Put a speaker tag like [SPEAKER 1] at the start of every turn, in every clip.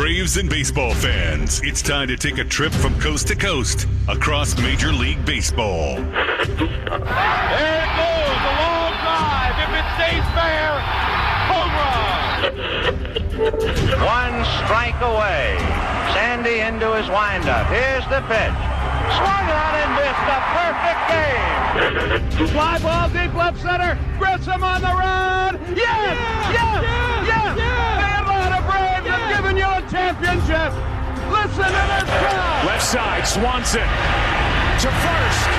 [SPEAKER 1] Braves and baseball fans, it's time to take a trip from coast to coast across Major League Baseball.
[SPEAKER 2] There it goes, a long drive. If it stays fair, home run.
[SPEAKER 3] One strike away. Sandy into his windup. Here's the pitch. Swung on and missed a perfect game.
[SPEAKER 2] Fly ball deep left center. Grissom on the run. Yes! The Atlanta Braves have given you a championship. Listen to this crowd.
[SPEAKER 4] Left side, Swanson to first.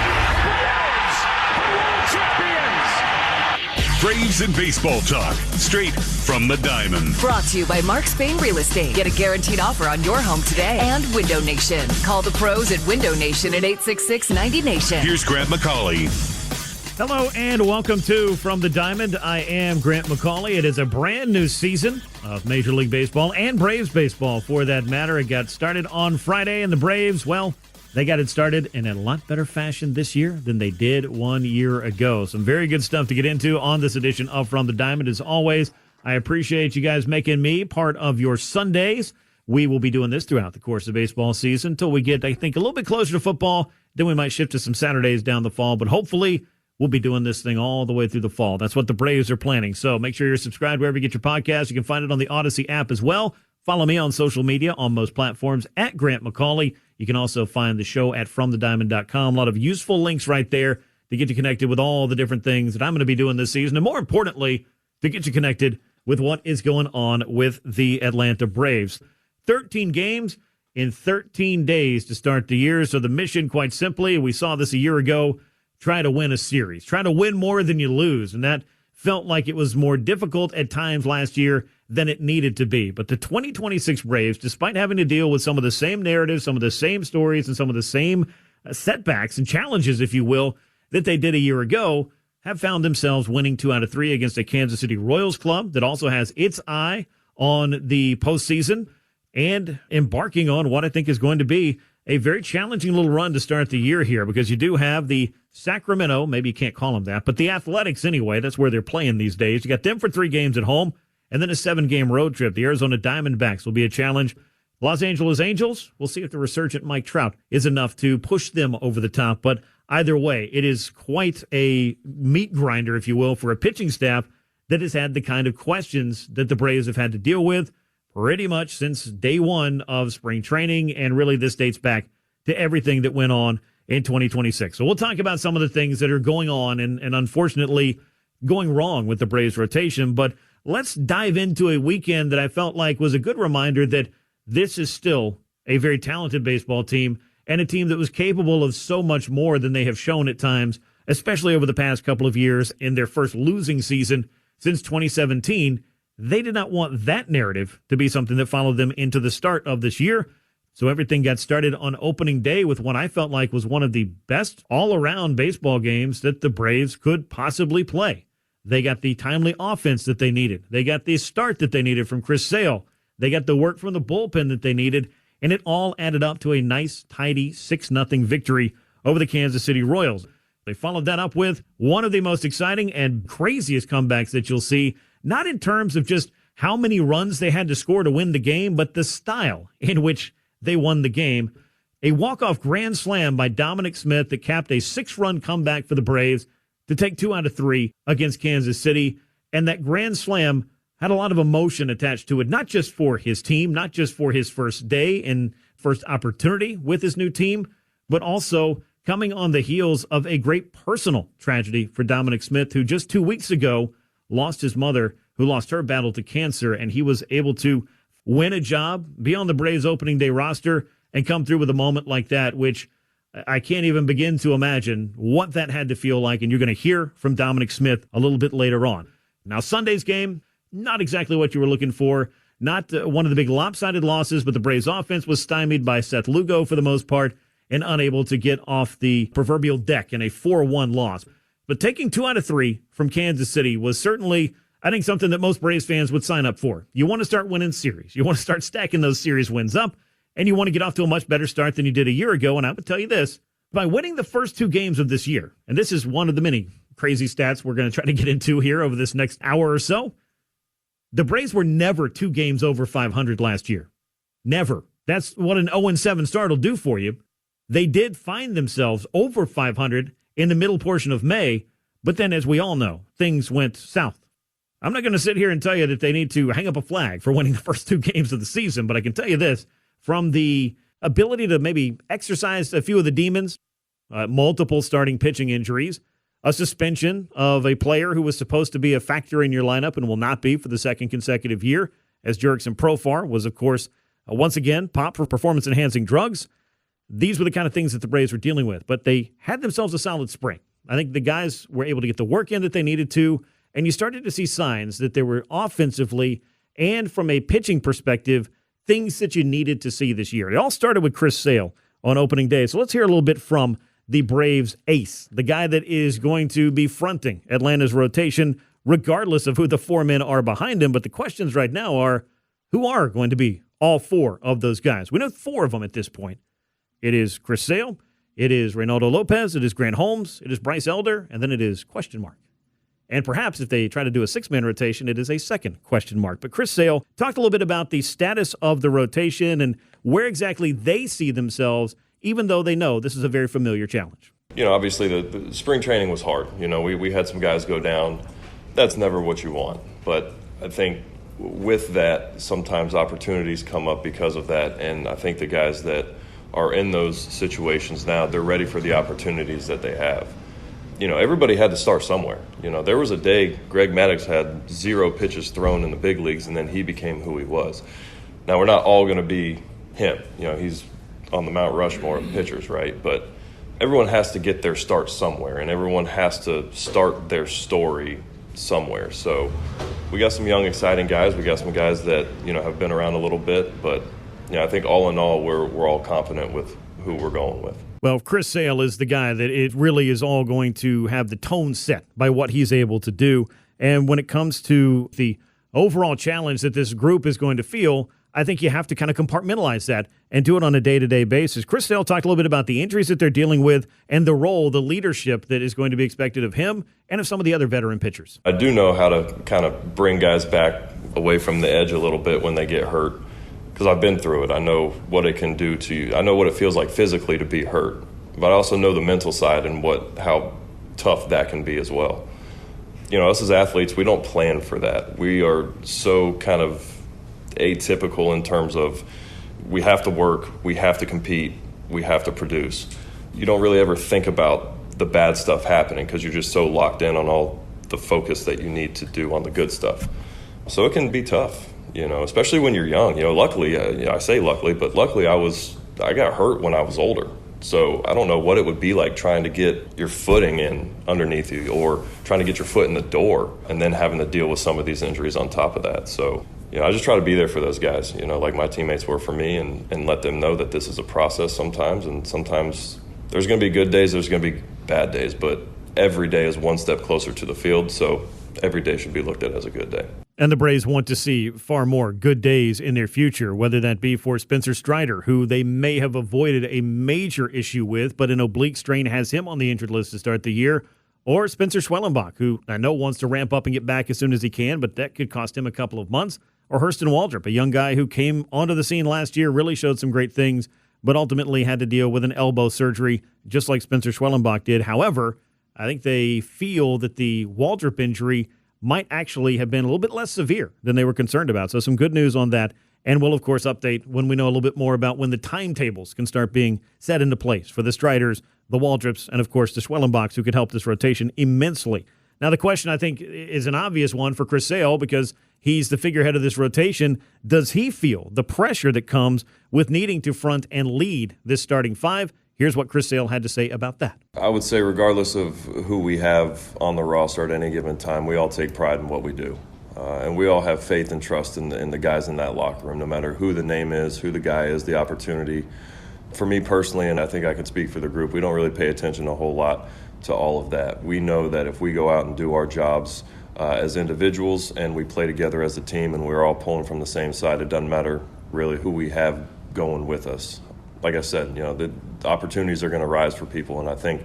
[SPEAKER 4] Braves are world champions.
[SPEAKER 1] Braves and baseball talk, straight from the diamond.
[SPEAKER 5] Brought to you by Mark Spain Real Estate. Get a guaranteed offer on your home today. And Window Nation. Call the pros at Window Nation at 866-90Nation.
[SPEAKER 1] Here's Grant McAuley.
[SPEAKER 6] Hello and welcome to From the Diamond. I am Grant McAuley. It is a brand new season of Major League Baseball and Braves baseball, for that matter. It got started on Friday, and the Braves, well, they got it started in a lot better fashion this year than they did 1 year ago. Some very good stuff to get into on this edition of From the Diamond. As always, I appreciate you guys making me part of your Sundays. We will be doing this throughout the course of baseball season until we get, I think, a little bit closer to football. Then we might shift to some Saturdays down the fall, but hopefully we'll be doing this thing all the way through the fall. That's what the Braves are planning. So make sure you're subscribed wherever you get your podcast. You can find it on the Odyssey app as well. Follow me on social media on most platforms at Grant McAuley. You can also find the show at FromTheDiamond.com. A lot of useful links right there to get you connected with all the different things that I'm going to be doing this season. And more importantly, to get you connected with what is going on with the Atlanta Braves. 13 games in 13 days to start the year. So the mission, quite simply, we saw this a year ago, try to win a series. Try to win more than you lose. And that felt like it was more difficult at times last year than it needed to be. But the 2026 Braves, despite having to deal with some of the same narratives, some of the same stories, and some of the same setbacks and challenges, if you will, that they did a year ago, have found themselves winning 2 out of 3 against a Kansas City Royals club that also has its eye on the postseason and embarking on what I think is going to be a very challenging little run to start the year here, because you do have the Sacramento, maybe you can't call them that, but the Athletics anyway. That's where they're playing these days. You got them for 3 games at home and then a 7-game road trip. The Arizona Diamondbacks will be a challenge. Los Angeles Angels, we'll see if the resurgent Mike Trout is enough to push them over the top. But either way, it is quite a meat grinder, if you will, for a pitching staff that has had the kind of questions that the Braves have had to deal with pretty much since day one of spring training, and really this dates back to everything that went on in 2026. So we'll talk about some of the things that are going on and unfortunately going wrong with the Braves rotation, but let's dive into a weekend that I felt like was a good reminder that this is still a very talented baseball team and a team that was capable of so much more than they have shown at times, especially over the past couple of years in their first losing season since 2017. They did not want that narrative to be something that followed them into the start of this year. So everything got started on opening day with what I felt like was one of the best all-around baseball games that the Braves could possibly play. They got the timely offense that they needed. They got the start that they needed from Chris Sale. They got the work from the bullpen that they needed. And it all added up to a nice, tidy 6-0 victory over the Kansas City Royals. They followed that up with one of the most exciting and craziest comebacks that you'll see, not in terms of just how many runs they had to score to win the game, but the style in which they won the game. A walk-off grand slam by Dominic Smith that capped a 6-run comeback for the Braves to take 2 out of 3 against Kansas City. And that grand slam had a lot of emotion attached to it, not just for his team, not just for his first day and first opportunity with his new team, but also coming on the heels of a great personal tragedy for Dominic Smith, who just 2 weeks ago lost his mother, who lost her battle to cancer, and he was able to win a job, be on the Braves opening day roster, and come through with a moment like that, which I can't even begin to imagine what that had to feel like, and you're going to hear from Dominic Smith a little bit later on. Now, Sunday's game, not exactly what you were looking for, not one of the big lopsided losses, but the Braves offense was stymied by Seth Lugo for the most part and unable to get off the proverbial deck in a 4-1 loss. But taking 2 out of 3 from Kansas City was certainly, I think, something that most Braves fans would sign up for. You want to start winning series. You want to start stacking those series wins up, and you want to get off to a much better start than you did a year ago. And I would tell you this, by winning the first 2 games of this year, and this is one of the many crazy stats we're going to try to get into here over this next hour or so, the Braves were never 2 games over 500 last year. Never. That's what an 0-7 start will do for you. They did find themselves over 500 in the middle portion of May, but then, as we all know, things went south. I'm not going to sit here and tell you that they need to hang up a flag for winning the first 2 games of the season, but I can tell you this, from the ability to maybe exercise a few of the demons, multiple starting pitching injuries, a suspension of a player who was supposed to be a factor in your lineup and will not be for the second consecutive year, as Jurickson Profar was, of course, once again popped for performance-enhancing drugs. These were the kind of things that the Braves were dealing with, but they had themselves a solid spring. I think the guys were able to get the work in that they needed to, and you started to see signs that there were offensively and from a pitching perspective things that you needed to see this year. It all started with Chris Sale on opening day. So let's hear a little bit from the Braves ace, the guy that is going to be fronting Atlanta's rotation, regardless of who the 4 men are behind him. But the questions right now are, who are going to be all 4 of those guys? We know 4 of them at this point. It is Chris Sale, it is Reynaldo Lopez, it is Grant Holmes, it is Bryce Elder, and then it is question mark. And perhaps if they try to do a 6-man rotation, it is a second question mark. But Chris Sale talked a little bit about the status of the rotation and where exactly they see themselves, even though they know this is a very familiar challenge.
[SPEAKER 7] Obviously the spring training was hard. We had some guys go down. That's never what you want. But I think with that, sometimes opportunities come up because of that. And I think the guys that are in those situations now, they're ready for the opportunities that they have. Everybody had to start somewhere. There was a day Greg Maddux had 0 pitches thrown in the big leagues, and then he became who he was. Now, we're not all going to be him. He's on the Mount Rushmore of pitchers, right? But everyone has to get their start somewhere, and everyone has to start their story somewhere. So we got some young, exciting guys. We got some guys that, have been around a little bit. But, I think all in all, we're all confident with who we're going with.
[SPEAKER 6] Well, Chris Sale is the guy that it really is all going to have the tone set by what he's able to do. And when it comes to the overall challenge that this group is going to feel, I think you have to kind of compartmentalize that and do it on a day-to-day basis. Chris Sale talked a little bit about the injuries that they're dealing with and the role, the leadership that is going to be expected of him and of some of the other veteran pitchers.
[SPEAKER 7] I do know how to kind of bring guys back away from the edge a little bit when they get hurt, because I've been through it. I know what it can do to you. I know what it feels like physically to be hurt, but I also know the mental side and how tough that can be as well. Us as athletes, we don't plan for that. We are so kind of atypical in terms of we have to work, we have to compete, we have to produce. You don't really ever think about the bad stuff happening because you're just so locked in on all the focus that you need to do on the good stuff. So it can be tough. Especially when you're young. Luckily, I say luckily, but luckily I got hurt when I was older. So I don't know what it would be like trying to get your footing in underneath you or trying to get your foot in the door and then having to deal with some of these injuries on top of that. So, I just try to be there for those guys, like my teammates were for me and let them know that this is a process sometimes. And sometimes there's going to be good days, there's going to be bad days, but every day is one step closer to the field. So every day should be looked at as a good day.
[SPEAKER 6] And the Braves want to see far more good days in their future, whether that be for Spencer Strider, who they may have avoided a major issue with, but an oblique strain has him on the injured list to start the year, or Spencer Schwellenbach, who I know wants to ramp up and get back as soon as he can, but that could cost him a couple of months, or Hurston Waldrop, a young guy who came onto the scene last year, really showed some great things, but ultimately had to deal with an elbow surgery, just like Spencer Schwellenbach did. However, I think they feel that the Waldrop injury might actually have been a little bit less severe than they were concerned about. So some good news on that. And we'll, of course, update when we know a little bit more about when the timetables can start being set into place for the Striders, the Waldrops, and, of course, the Schwellenbachs, who could help this rotation immensely. Now, the question, I think, is an obvious one for Chris Sale because he's the figurehead of this rotation. Does he feel the pressure that comes with needing to front and lead this starting 5? Here's what Chris Sale had to say about that.
[SPEAKER 7] I would say regardless of who we have on the roster at any given time, we all take pride in what we do. And we all have faith and trust in the guys in that locker room, no matter who the name is, who the guy is, the opportunity. For me personally, and I think I can speak for the group, we don't really pay attention a whole lot to all of that. We know that if we go out and do our jobs as individuals and we play together as a team and we're all pulling from the same side, it doesn't matter really who we have going with us. Like I said, the opportunities are going to rise for people, and I think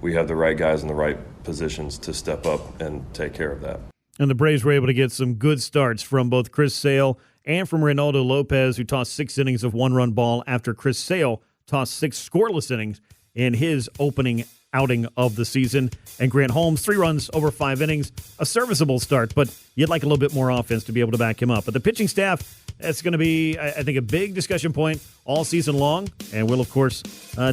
[SPEAKER 7] we have the right guys in the right positions to step up and take care of that.
[SPEAKER 6] And the Braves were able to get some good starts from both Chris Sale and from Reynaldo Lopez, who tossed 6 innings of 1-run ball after Chris Sale tossed 6 scoreless innings in his opening outing of the season. And Grant Holmes, 3 runs over 5 innings, a serviceable start, but you'd like a little bit more offense to be able to back him up. But the pitching staff, that's going to be, I think, a big discussion point all season long, and we'll, of course,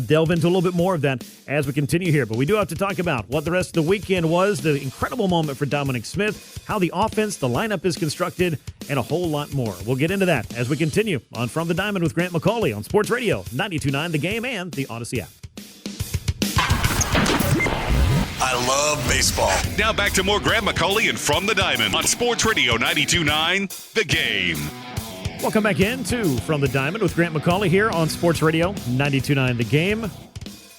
[SPEAKER 6] delve into a little bit more of that as we continue here. But we do have to talk about what the rest of the weekend was, the incredible moment for Dominic Smith, how the offense, the lineup is constructed, and a whole lot more. We'll get into that as we continue on From the Diamond with Grant McAuley on Sports Radio 92.9 The Game and the Odyssey app.
[SPEAKER 8] I love baseball.
[SPEAKER 1] Now back to more Grant McAuley and From the Diamond on Sports Radio 92.9 The Game.
[SPEAKER 6] Welcome back into From the Diamond with Grant McAuley here on Sports Radio 92.9 The Game.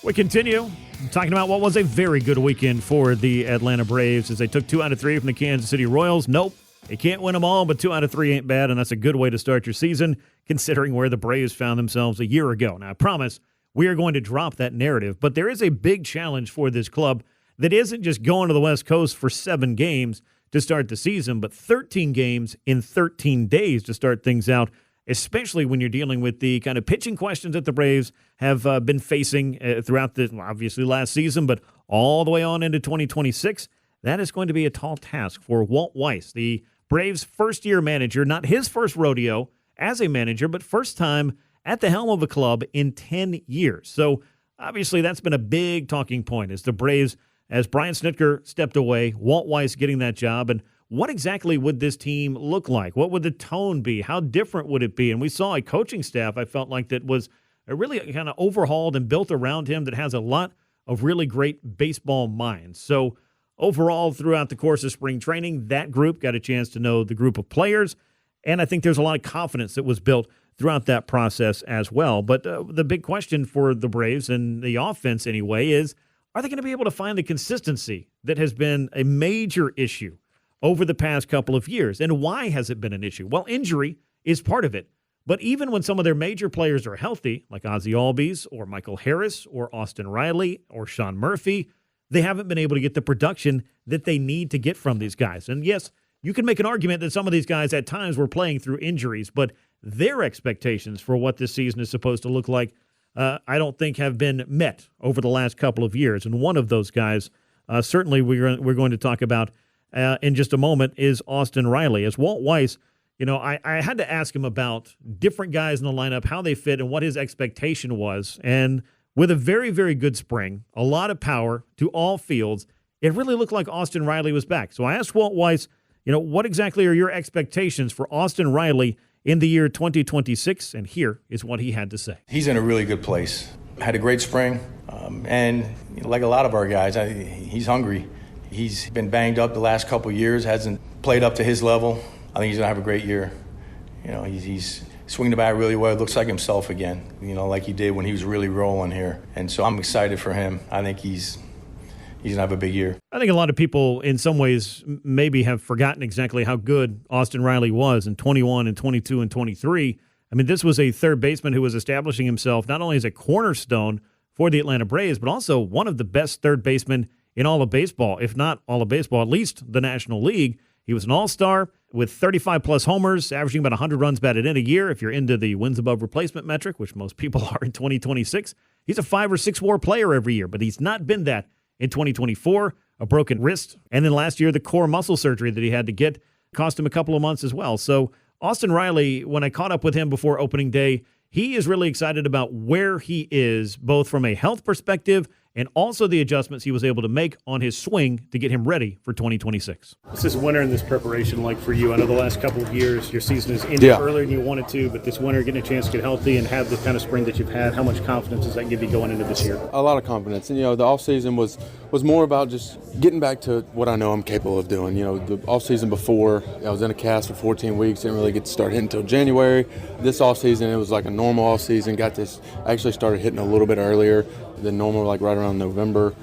[SPEAKER 6] We continue talking about what was a very good weekend for the Atlanta Braves as they took 2 out of 3 from the Kansas City Royals. Nope, they can't win them all, but 2 out of 3 ain't bad, and that's a good way to start your season considering where the Braves found themselves a year ago. Now, I promise we are going to drop that narrative, but there is a big challenge for this club that isn't just going to the West Coast for 7 games to start the season, but 13 games in 13 days to start things out, especially when you're dealing with the kind of pitching questions that the Braves have been facing throughout the, obviously, last season, but all the way on into 2026. That is going to be a tall task for Walt Weiss, the Braves' first-year manager, not his first rodeo as a manager, but first time at the helm of a club in 10 years. So, obviously, that's been a big talking point as the Braves, as Brian Snitker stepped away, Walt Weiss getting that job, and what exactly would this team look like? What would the tone be? How different would it be? And we saw a coaching staff, I felt like, that was really kind of overhauled and built around him that has a lot of really great baseball minds. So overall, throughout the course of spring training, that group got a chance to know the group of players, and I think there's a lot of confidence that was built throughout that process as well. But the big question for the Braves and the offense anyway is, are they going to be able to find the consistency that has been a major issue over the past couple of years? And why has it been an issue? Well, injury is part of it. But even when some of their major players are healthy, like Ozzie Albies or Michael Harris or Austin Riley or Sean Murphy, they haven't been able to get the production that they need to get from these guys. And yes, you can make an argument that some of these guys at times were playing through injuries, but their expectations for what this season is supposed to look like, I don't think have been met over the last couple of years. And one of those guys, certainly we're going to talk about in just a moment, is Austin Riley. As Walt Weiss, I had to ask him about different guys in the lineup, how they fit, and what his expectation was. And with a very, very good spring, a lot of power to all fields, it really looked like Austin Riley was back. So I asked Walt Weiss, what exactly are your expectations for Austin Riley in the year 2026, and here is what he had to say.
[SPEAKER 9] He's in a really good place. Had a great spring, and like a lot of our guys, he's hungry. He's been banged up the last couple of years, hasn't played up to his level. I think he's going to have a great year. He's swinging the bat really well. It looks like himself again, like he did when he was really rolling here. And so I'm excited for him. I think he's going to have a big year.
[SPEAKER 6] I think a lot of people in some ways maybe have forgotten exactly how good Austin Riley was in 21 and 22 and 23. I mean, this was a third baseman who was establishing himself not only as a cornerstone for the Atlanta Braves, but also one of the best third basemen in all of baseball, if not all of baseball, at least the National League. He was an all-star with 35-plus homers, averaging about 100 runs batted in a year. If you're into the wins above replacement metric, which most people are in 2026, he's a 5 or 6 WAR player every year, but he's not been that in 2024, a broken wrist. And then last year, the core muscle surgery that he had to get cost him a couple of months as well. So Austin Riley, when I caught up with him before opening day, he is really excited about where he is, both from a health perspective and also the adjustments he was able to make on his swing to get him ready for 2026.
[SPEAKER 10] What's this winter and this preparation like for you? I know the last couple of years, your season is ended earlier than you wanted to, but this winter, getting a chance to get healthy and have the kind of spring that you've had, how much confidence does that give you going into this year?
[SPEAKER 11] A lot of confidence. And, the offseason was more about just getting back to what I know I'm capable of doing. The offseason before, I was in a cast for 14 weeks, didn't really get to start hitting until January. This offseason, it was like a normal offseason. Actually started hitting a little bit earlier than normal, like right around November,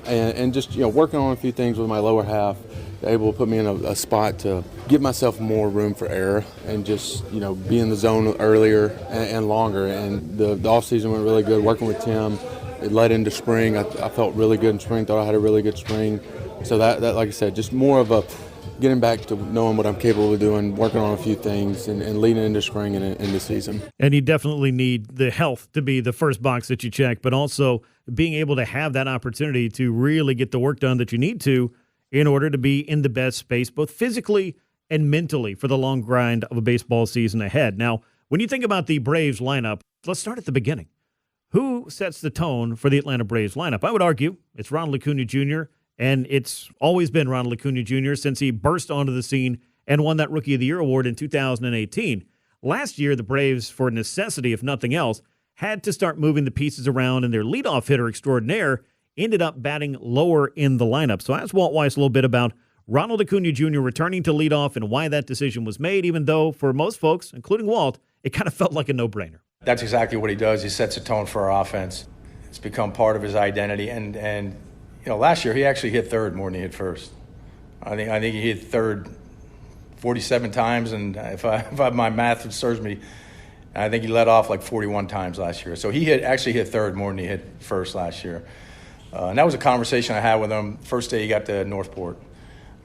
[SPEAKER 11] and just working on a few things with my lower half, able to put me in a spot to give myself more room for error and just be in the zone earlier and longer. And the off season went really good working with Tim. It led into spring. I felt really good in spring. Thought I had a really good spring. So that like I said, just more of getting back to knowing what I'm capable of doing, working on a few things, and leading into spring and into season.
[SPEAKER 6] And you definitely need the health to be the first box that you check, but also being able to have that opportunity to really get the work done that you need to in order to be in the best space, both physically and mentally, for the long grind of a baseball season ahead. Now, when you think about the Braves lineup, let's start at the beginning. Who sets the tone for the Atlanta Braves lineup? I would argue it's Ronald Acuna Jr., and it's always been Ronald Acuna Jr. since he burst onto the scene and won that Rookie of the Year award in 2018. Last year, the Braves, for necessity, if nothing else, had to start moving the pieces around, and their leadoff hitter extraordinaire ended up batting lower in the lineup. So I asked Walt Weiss a little bit about Ronald Acuna Jr. returning to leadoff and why that decision was made, even though for most folks, including Walt, it kind of felt like a no-brainer.
[SPEAKER 9] That's exactly what he does. He sets a tone for our offense. It's become part of his identity, and last year he actually hit third more than he hit first. I think he hit third 47 times, and if my math serves me, I think he led off like 41 times last year. So he actually hit third more than he hit first last year. And that was a conversation I had with him first day he got to Northport.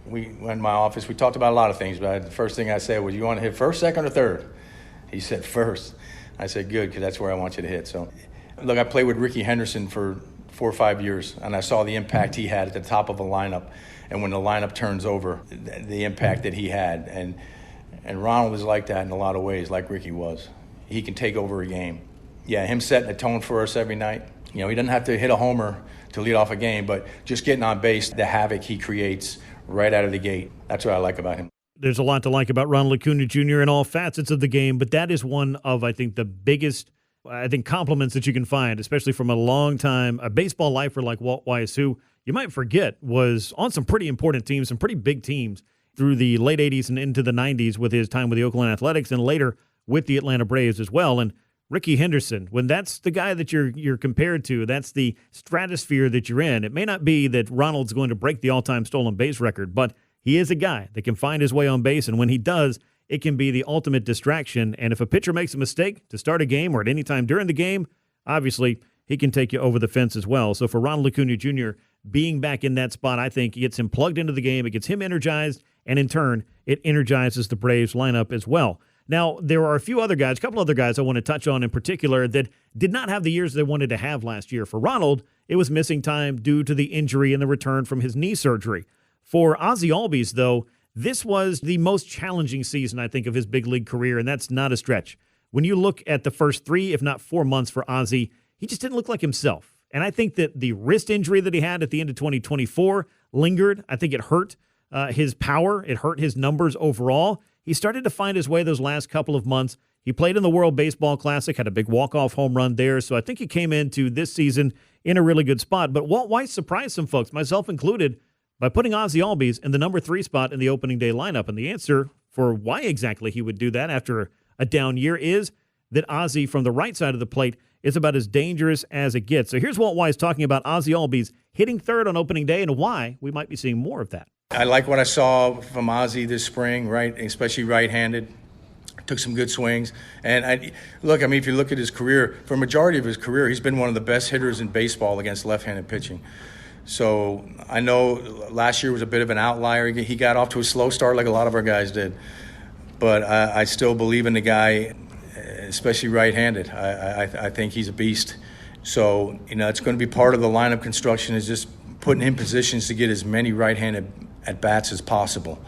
[SPEAKER 9] We went in my office. We talked about a lot of things, but the first thing I said was, "You want to hit first, second, or third?" He said first. I said, "Good, because that's where I want you to hit." So, look, I played with Ricky Henderson for 4 or 5 years, and I saw the impact he had at the top of a lineup. And when the lineup turns over, the impact that he had. And Ronald is like that in a lot of ways, like Ricky was. He can take over a game. Yeah, him setting the tone for us every night. He doesn't have to hit a homer to lead off a game, but just getting on base, the havoc he creates right out of the gate. That's what I like about him.
[SPEAKER 6] There's a lot to like about Ronald Acuna Jr. in all facets of the game, but that is one of, I think, the biggest compliments that you can find, especially from a baseball lifer like Walt Weiss, who you might forget was on some pretty important teams, some pretty big teams through the late 80s and into the 90s with his time with the Oakland Athletics and later with the Atlanta Braves as well. And Ricky Henderson, when that's the guy that you're compared to, that's the stratosphere that you're in. It may not be that Ronald's going to break the all-time stolen base record, but he is a guy that can find his way on base, and when he does, it can be the ultimate distraction. And if a pitcher makes a mistake to start a game or at any time during the game, obviously he can take you over the fence as well. So for Ronald Acuna Jr. being back in that spot, I think it gets him plugged into the game, it gets him energized, and in turn, it energizes the Braves lineup as well. Now, there are a couple other guys I want to touch on in particular that did not have the years they wanted to have last year. For Ronald, it was missing time due to the injury and the return from his knee surgery. For Ozzie Albies, though, this was the most challenging season, I think, of his big league career, and that's not a stretch. When you look at the first 3, if not 4 months for Ozzie, he just didn't look like himself. And I think that the wrist injury that he had at the end of 2024 lingered. I think it hurt his power. It hurt his numbers overall. He started to find his way those last couple of months. He played in the World Baseball Classic, had a big walk-off home run there. So I think he came into this season in a really good spot. But Walt Weiss surprised some folks, myself included, by putting Ozzie Albies in the number 3 spot in the opening day lineup. And the answer for why exactly he would do that after a down year is that Ozzie from the right side of the plate is about as dangerous as it gets. So here's Walt Weiss talking about Ozzie Albies hitting third on opening day and why we might be seeing more of that.
[SPEAKER 9] I like what I saw from Ozzie this spring, right? Especially right-handed. Took some good swings. And if you look at his career, for a majority of his career, he's been one of the best hitters in baseball against left-handed pitching. So I know last year was a bit of an outlier. He got off to a slow start like a lot of our guys did. But I still believe in the guy, especially right-handed. I think he's a beast. So, it's going to be part of the lineup construction is just putting him in positions to get as many right-handed at-bats as possible,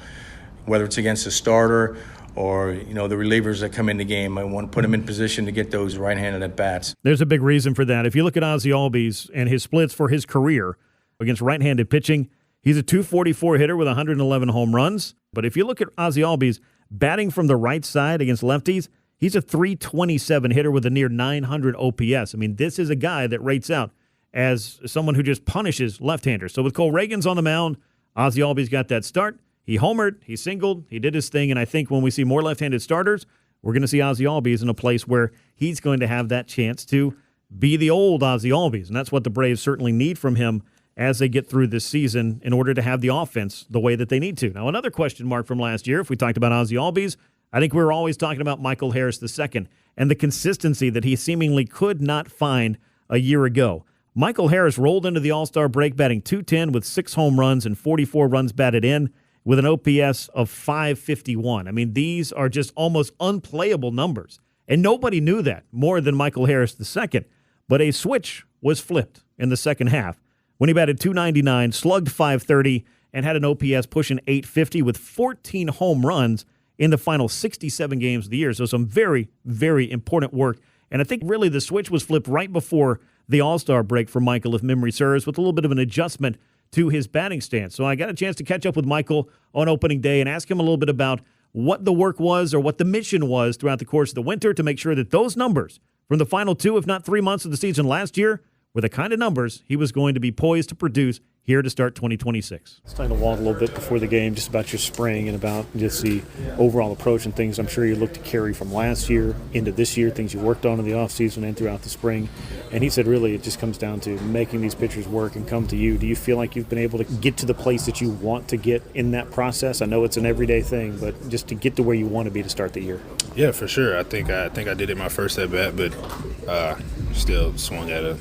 [SPEAKER 9] whether it's against a starter or, the relievers that come in the game. I want to put him in position to get those right-handed at-bats.
[SPEAKER 6] There's a big reason for that. If you look at Ozzie Albies and his splits for his career against right-handed pitching, he's a .244 hitter with 111 home runs. But if you look at Ozzie Albies batting from the right side against lefties, he's a .327 hitter with a near 900 OPS. I mean, this is a guy that rates out as someone who just punishes left-handers. So with Cole Reagans on the mound, Ozzie Albies got that start. He homered, he singled, he did his thing, and I think when we see more left-handed starters, we're going to see Ozzie Albies in a place where he's going to have that chance to be the old Ozzie Albies, and that's what the Braves certainly need from him as they get through this season in order to have the offense the way that they need to. Now, another question mark from last year, if we talked about Ozzie Albies, I think we were always talking about Michael Harris II and the consistency that he seemingly could not find a year ago. Michael Harris rolled into the All-Star break batting .210 with 6 home runs and 44 runs batted in. with an OPS of 551. I mean, these are just almost unplayable numbers. And nobody knew that more than Michael Harris II. But a switch was flipped in the second half when he batted .299, slugged .530, and had an OPS pushing .850 with 14 home runs in the final 67 games of the year. So some very, very important work. And I think really the switch was flipped right before the All-Star break for Michael, if memory serves, with a little bit of an adjustment to his batting stance. So I got a chance to catch up with Michael on opening day and ask him a little bit about what the work was or what the mission was throughout the course of the winter to make sure that those numbers from the final 2, if not 3 months of the season last year, were the kind of numbers he was going to be poised to produce here to start 2026.
[SPEAKER 10] Let's talk to Walt a little bit before the game, just about your spring and about just the overall approach and things I'm sure you look to carry from last year into this year, things you worked on in the offseason and throughout the spring. And he said really it just comes down to making these pitchers work and come to you. Do you feel like you've been able to get to the place that you want to get in that process? I know it's an everyday thing, but just to get to where you want to be to start the year.
[SPEAKER 12] Yeah, for sure. I think I did it my first at bat, but still swung at a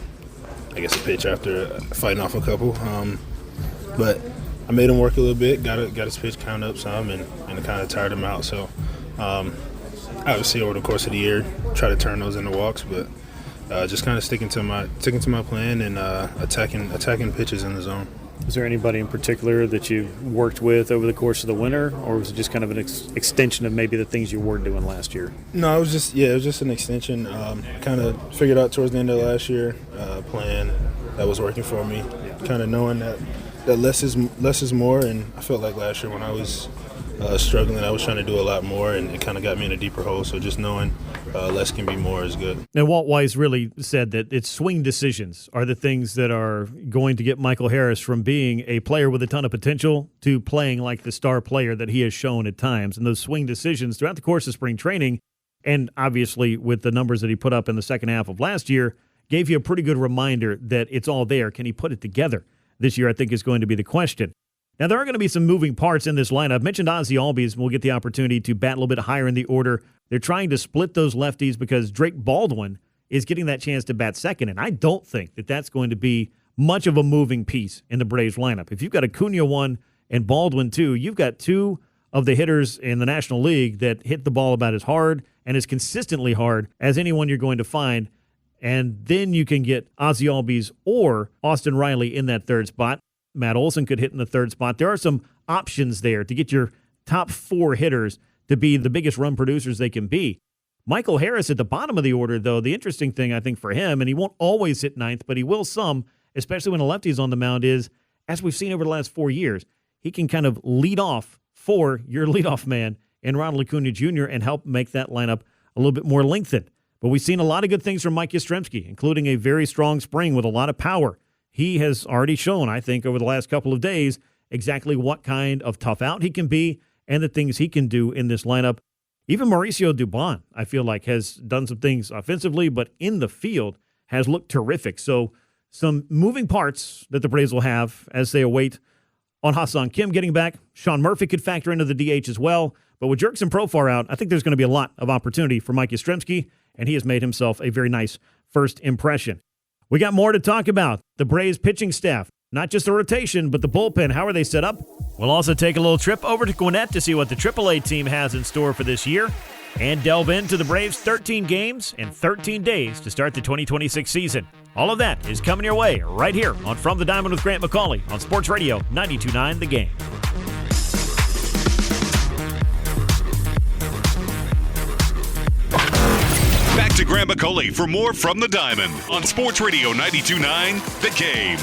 [SPEAKER 12] pitch after fighting off a couple. But I made him work a little bit, got his pitch count up some, and kind of tired him out. So obviously over the course of the year, try to turn those into walks, but just kind of sticking to my plan and attacking pitches in the zone.
[SPEAKER 10] Is there anybody in particular that you worked with over the course of the winter, or was it just kind of an extension of maybe the things you were doing last year?
[SPEAKER 12] No, it was just an extension. Kind of figured out towards the end of last year plan that was working for me. Kind of knowing that less is more, and I felt like last year when I was struggling, I was trying to do a lot more, and it kind of got me in a deeper hole. So just knowing less can be more is good.
[SPEAKER 6] And Walt Weiss really said that its swing decisions are the things that are going to get Michael Harris from being a player with a ton of potential to playing like the star player that he has shown at times. And those swing decisions throughout the course of spring training, and obviously with the numbers that he put up in the second half of last year, gave you a pretty good reminder that it's all there. Can he put it together this year, I think, is going to be the question. Now, there are going to be some moving parts in this lineup. I've mentioned Ozzie Albies will get the opportunity to bat a little bit higher in the order. They're trying to split those lefties because Drake Baldwin is getting that chance to bat second, and I don't think that that's going to be much of a moving piece in the Braves lineup. If you've got Acuna 1 and Baldwin 2, you've got two of the hitters in the National League that hit the ball about as hard and as consistently hard as anyone you're going to find. And then you can get Ozzie Albies or Austin Riley in that third spot. Matt Olson could hit in the third spot. There are some options there to get your top 4 hitters to be the biggest run producers they can be. Michael Harris at the bottom of the order, though, the interesting thing I think for him, and he won't always hit ninth, but he will some, especially when a lefty's on the mound, is, as we've seen over the last 4 years, he can kind of lead off for your leadoff man in Ronald Acuna Jr. and help make that lineup a little bit more lengthened. But we've seen a lot of good things from Mike Yastrzemski, including a very strong spring with a lot of power. He has already shown, I think, over the last couple of days, exactly what kind of tough out he can be and the things he can do in this lineup. Even Mauricio Dubon, I feel like, has done some things offensively, but in the field has looked terrific. So some moving parts that the Braves will have as they await on Ha-Seong Kim getting back. Sean Murphy could factor into the DH as well. But with Jerks and Profar out, I think there's going to be a lot of opportunity for Mike Yastrzemski, and he has made himself a very nice first impression. We got more to talk about. The Braves pitching staff, not just the rotation, but the bullpen. How are they set up? We'll also take a little trip over to Gwinnett to see what the AAA team has in store for this year and delve into the Braves' 13 games and 13 days to start the 2026 season. All of that is coming your way right here on From the Diamond with Grant McAuley on Sports Radio 92.9 The Game.
[SPEAKER 1] Back to Grant McAuley for more From the Diamond on Sports Radio 92.9 The Game.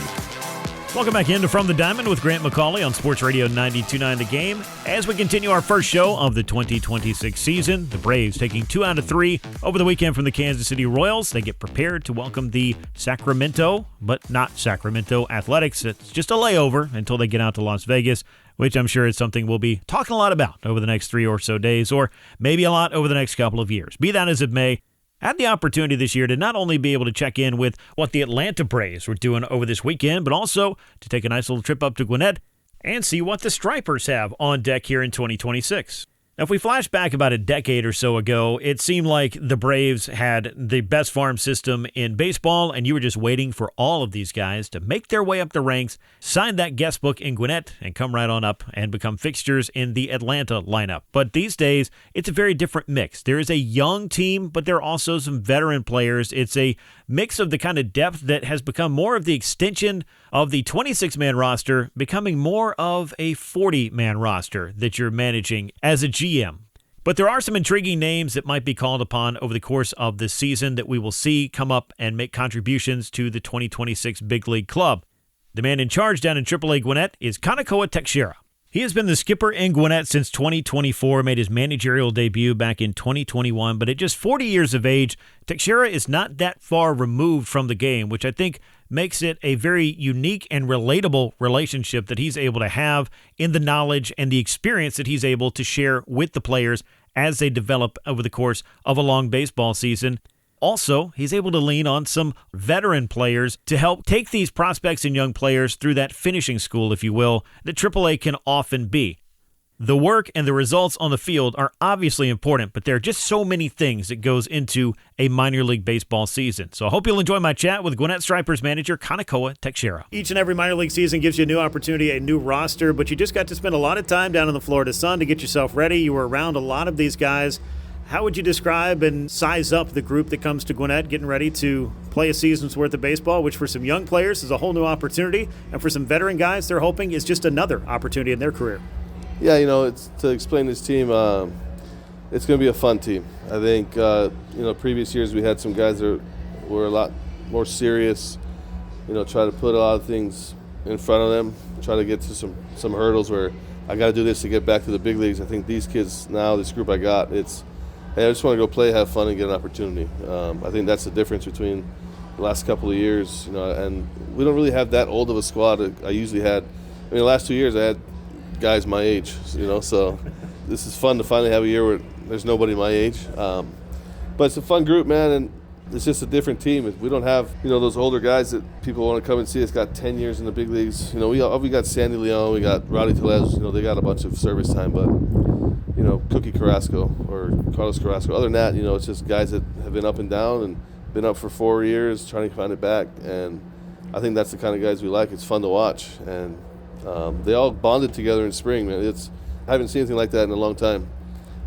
[SPEAKER 6] Welcome back into From the Diamond with Grant McAuley on Sports Radio 92.9 The Game. As we continue our first show of the 2026 season, the Braves taking 2 out of 3 over the weekend from the Kansas City Royals. They get prepared to welcome the Sacramento, but not Sacramento Athletics. It's just a layover until they get out to Las Vegas, which I'm sure is something we'll be talking a lot about over the next 3 or so days, or maybe a lot over the next couple of years. Be that as it may, I had the opportunity this year to not only be able to check in with what the Atlanta Braves were doing over this weekend, but also to take a nice little trip up to Gwinnett and see what the Stripers have on deck here in 2026. Now, if we flash back about a decade or so ago, it seemed like the Braves had the best farm system in baseball, and you were just waiting for all of these guys to make their way up the ranks, sign that guest book in Gwinnett, and come right on up and become fixtures in the Atlanta lineup. But these days, it's a very different mix. There is a young team, but there are also some veteran players. It's a mix of the kind of depth that has become more of the extension of the 26-man roster, becoming more of a 40-man roster that you're managing as a GM. But there are some intriguing names that might be called upon over the course of this season that we will see come up and make contributions to the 2026 Big League Club. The man in charge down in AAA Gwinnett is Kanekoa Teixeira. He has been the skipper in Gwinnett since 2024, made his managerial debut back in 2021, but at just 40 years of age, Teixeira is not that far removed from the game, which I think makes it a very unique and relatable relationship that he's able to have in the knowledge and the experience that he's able to share with the players as they develop over the course of a long baseball season. Also, he's able to lean on some veteran players to help take these prospects and young players through that finishing school, if you will, that AAA can often be. The work and the results on the field are obviously important, but there are just so many things that goes into a minor league baseball season. So I hope you'll enjoy my chat with Gwinnett Stripers manager Kanekoa Teixeira.
[SPEAKER 10] Each and every minor league season gives you a new opportunity, a new roster, but you just got to spend a lot of time down in the Florida sun to get yourself ready. You were around a lot of these guys. How would you describe and size up the group that comes to Gwinnett getting ready to play a season's worth of baseball, which for some young players is a whole new opportunity, and for some veteran guys they're hoping is just another opportunity in their career?
[SPEAKER 13] Yeah, it's to explain this team, it's going to be a fun team. I think, previous years we had some guys that were a lot more serious, try to put a lot of things in front of them, try to get to some hurdles where I got to do this to get back to the big leagues. I think these kids now, this group I got, hey, I just want to go play, have fun, and get an opportunity. I think that's the difference between the last couple of years, and we don't really have that old of a squad. I usually had, the last 2 years I had guys my age, so this is fun to finally have a year where there's nobody my age. But it's a fun group, man, and it's just a different team. We don't have, those older guys that people want to come and see. It's got 10 years in the big leagues. We got Sandy Leon, we got Rowdy Tellez, they got a bunch of service time, but Cookie Carrasco or Carlos Carrasco. Other than that, it's just guys that have been up and down and been up for 4 years trying to find it back. And I think that's the kind of guys we like. It's fun to watch. And they all bonded together in spring, man. I haven't seen anything like that in a long time.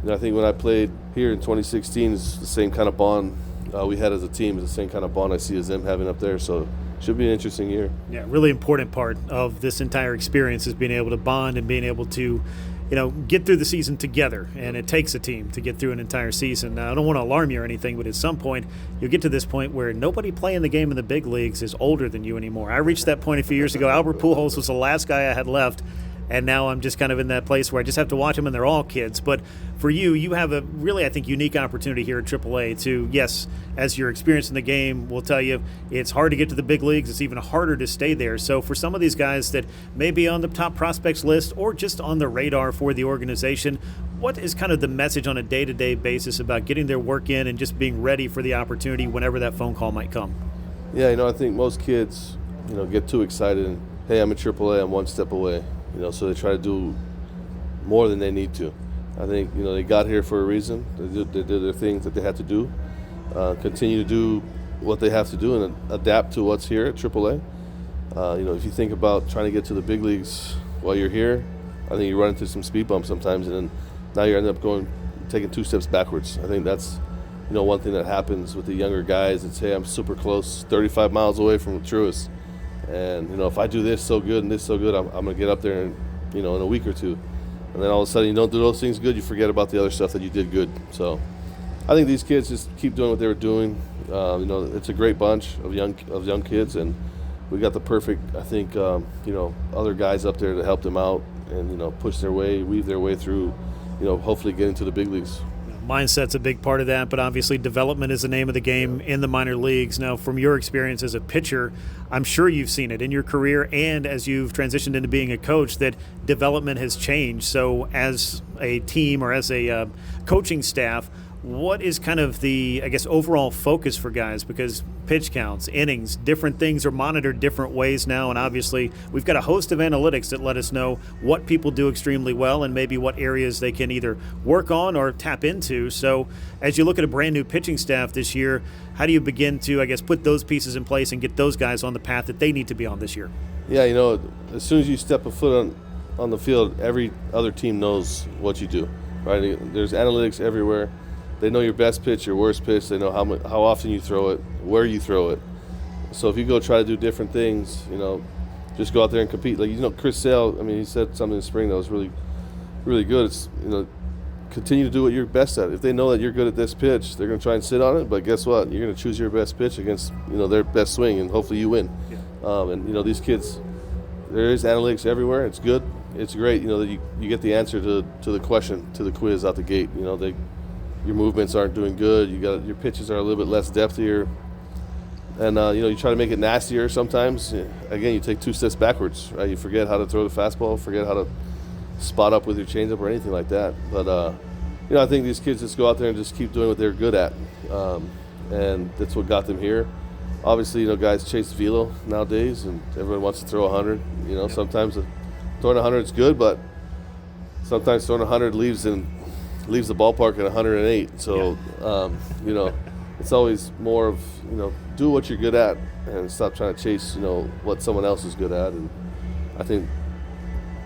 [SPEAKER 13] I think when I played here in 2016, it's the same kind of bond we had as a team. It's the same kind of bond I see as them having up there. So it should be an interesting year.
[SPEAKER 10] Yeah, really important part of this entire experience is being able to bond and being able to get through the season together, and it takes a team to get through an entire season. Now, I don't want to alarm you or anything, but at some point, you'll get to this point where nobody playing the game in the big leagues is older than you anymore. I reached that point a few years ago. Albert Pujols was the last guy I had left, and now I'm just kind of in that place where I just have to watch them, and they're all kids. But for you have a really, I think, unique opportunity here at AAA to, yes, as your experience in the game will tell you, it's hard to get to the big leagues. It's even harder to stay there. So for some of these guys that may be on the top prospects list or just on the radar for the organization, what is kind of the message on a day-to-day basis about getting their work in and just being ready for the opportunity whenever that phone call might come?
[SPEAKER 13] Yeah, I think most kids, get too excited and, hey, I'm at AAA, I'm one step away. So they try to do more than they need to. I think, they got here for a reason. They did their things that they had to do. Continue to do what they have to do and adapt to what's here at AAA. If you think about trying to get to the big leagues while you're here, I think you run into some speed bumps sometimes, and then now you end up taking 2 steps backwards. I think that's, one thing that happens with the younger guys. It's, hey, I'm super close, 35 miles away from Truist. And, if I do this so good and this so good, I'm going to get up there in a week or two. And then all of a sudden you don't do those things good, you forget about the other stuff that you did good. So I think these kids just keep doing what they were doing. It's a great bunch of young kids, and we got the perfect, I think, other guys up there to help them out and, push their way, weave their way through, hopefully getting to the big leagues.
[SPEAKER 10] Mindset's a big part of that, but obviously development is the name of the game in the minor leagues. Now, from your experience as a pitcher, I'm sure you've seen it in your career and as you've transitioned into being a coach that development has changed. So as a team or as a coaching staff, what is kind of the, I guess, overall focus for guys? Because pitch counts, innings, different things are monitored different ways now, and obviously we've got a host of analytics that let us know what people do extremely well and maybe what areas they can either work on or tap into. So as you look at a brand new pitching staff this year, how do you begin to, I guess, put those pieces in place and get those guys on the path that they need to be on this year?
[SPEAKER 13] Yeah, as soon as you step a foot on the field, every other team knows what you do, right? There's analytics everywhere. They know your best pitch, your worst pitch. They know how often you throw it, where you throw it. So if you go try to do different things, just go out there and compete. Like, Chris Sale, he said something in the spring that was really, really good. It's, continue to do what you're best at. If they know that you're good at this pitch, they're going to try and sit on it. But guess what? You're going to choose your best pitch against, their best swing, and hopefully you win. Yeah. These kids, there is analytics everywhere. It's good. It's great, that you get the answer to the question, to the quiz out the gate. Your movements aren't doing good. Your pitches are a little bit less depthier, and you try to make it nastier sometimes. Again, you take 2 steps backwards, right? You forget how to throw the fastball, forget how to spot up with your changeup or anything like that. But I think these kids just go out there and just keep doing what they're good at, and that's what got them here. Obviously, guys chase velo nowadays, and everyone wants to throw 100. Sometimes throwing 100 is good, but sometimes throwing 100 leaves the ballpark at 108. So, it's always more of, do what you're good at and stop trying to chase, what someone else is good at. And I think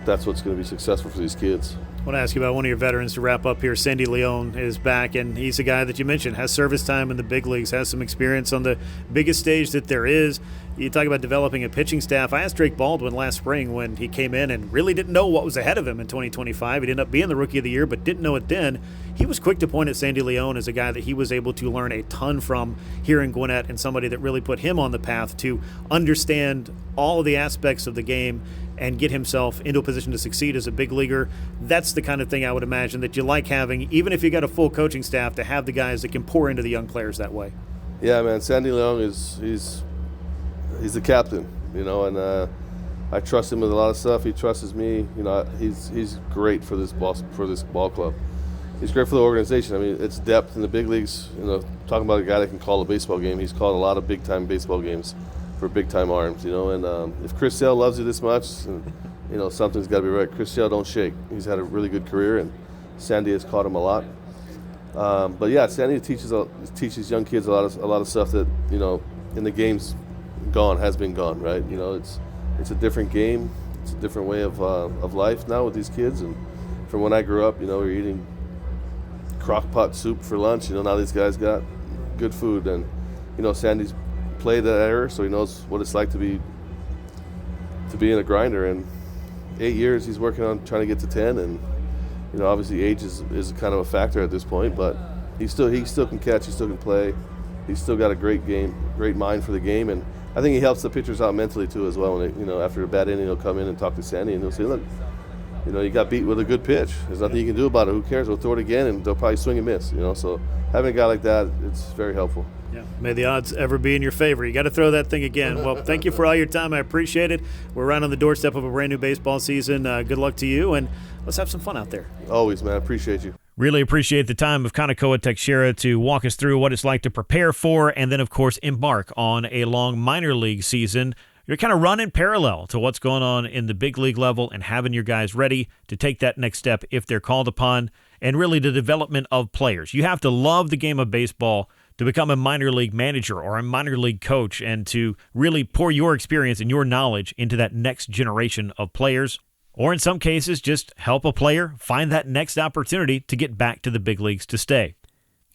[SPEAKER 13] that's what's going to be successful for these kids.
[SPEAKER 10] I want to ask you about one of your veterans to wrap up here. Sandy Leon is back, and he's a guy that you mentioned has service time in the big leagues, has some experience on the biggest stage that there is. You talk about developing a pitching staff. I asked Drake Baldwin last spring when he came in and really didn't know what was ahead of him in 2025. He ended up being the Rookie of the Year, but didn't know it then. He was quick to point at Sandy Leon as a guy that he was able to learn a ton from here in Gwinnett, and somebody that really put him on the path to understand all of the aspects of the game and get himself into a position to succeed as a big leaguer. That's the kind of thing I would imagine that you like having, even if you got a full coaching staff, to have the guys that can pour into the young players that way.
[SPEAKER 13] Yeah, man, Sandy Leon he's the captain, and I trust him with a lot of stuff. He trusts me. He's great for this ball club. He's great for the organization. It's depth in the big leagues. Talking about a guy that can call a baseball game. He's called a lot of big-time baseball games for big-time arms, and if Chris Sale loves you this much, something's got to be right. Chris Sale don't shake. He's had a really good career, and Sandy has caught him a lot. But yeah, Sandy teaches young kids a lot of stuff that, in the game's has been gone, right? It's a different game. It's a different way of life now with these kids. And from when I grew up, we're eating crock pot soup for lunch. Now these guys got good food, and Sandy's played that era, so he knows what it's like to be in a grinder. And 8 years he's working on trying to get to 10, and obviously age is kind of a factor at this point, but he still can catch, he still can play, he's still got a great mind for the game, and I think he helps the pitchers out mentally too as well. When after a bad inning, he'll come in and talk to Sandy, and he'll say, look, you got beat with a good pitch. There's nothing you can do about it. Who cares? We'll throw it again, and they'll probably swing and miss. So having a guy like that, it's very helpful.
[SPEAKER 10] Yeah, may the odds ever be in your favor. You got to throw that thing again. Well, thank you for all your time. I appreciate it. We're right on the doorstep of a brand new baseball season. Good luck to you, and let's have some fun out there.
[SPEAKER 13] Always, man. I appreciate you.
[SPEAKER 6] Really appreciate the time of Kanakoa Teixeira to walk us through what it's like to prepare for and then, of course, embark on a long minor league season. You're kind of running parallel to what's going on in the big league level and having your guys ready to take that next step if they're called upon, and really the development of players. You have to love the game of baseball to become a minor league manager or a minor league coach and to really pour your experience and your knowledge into that next generation of players. Or in some cases, just help a player find that next opportunity to get back to the big leagues to stay.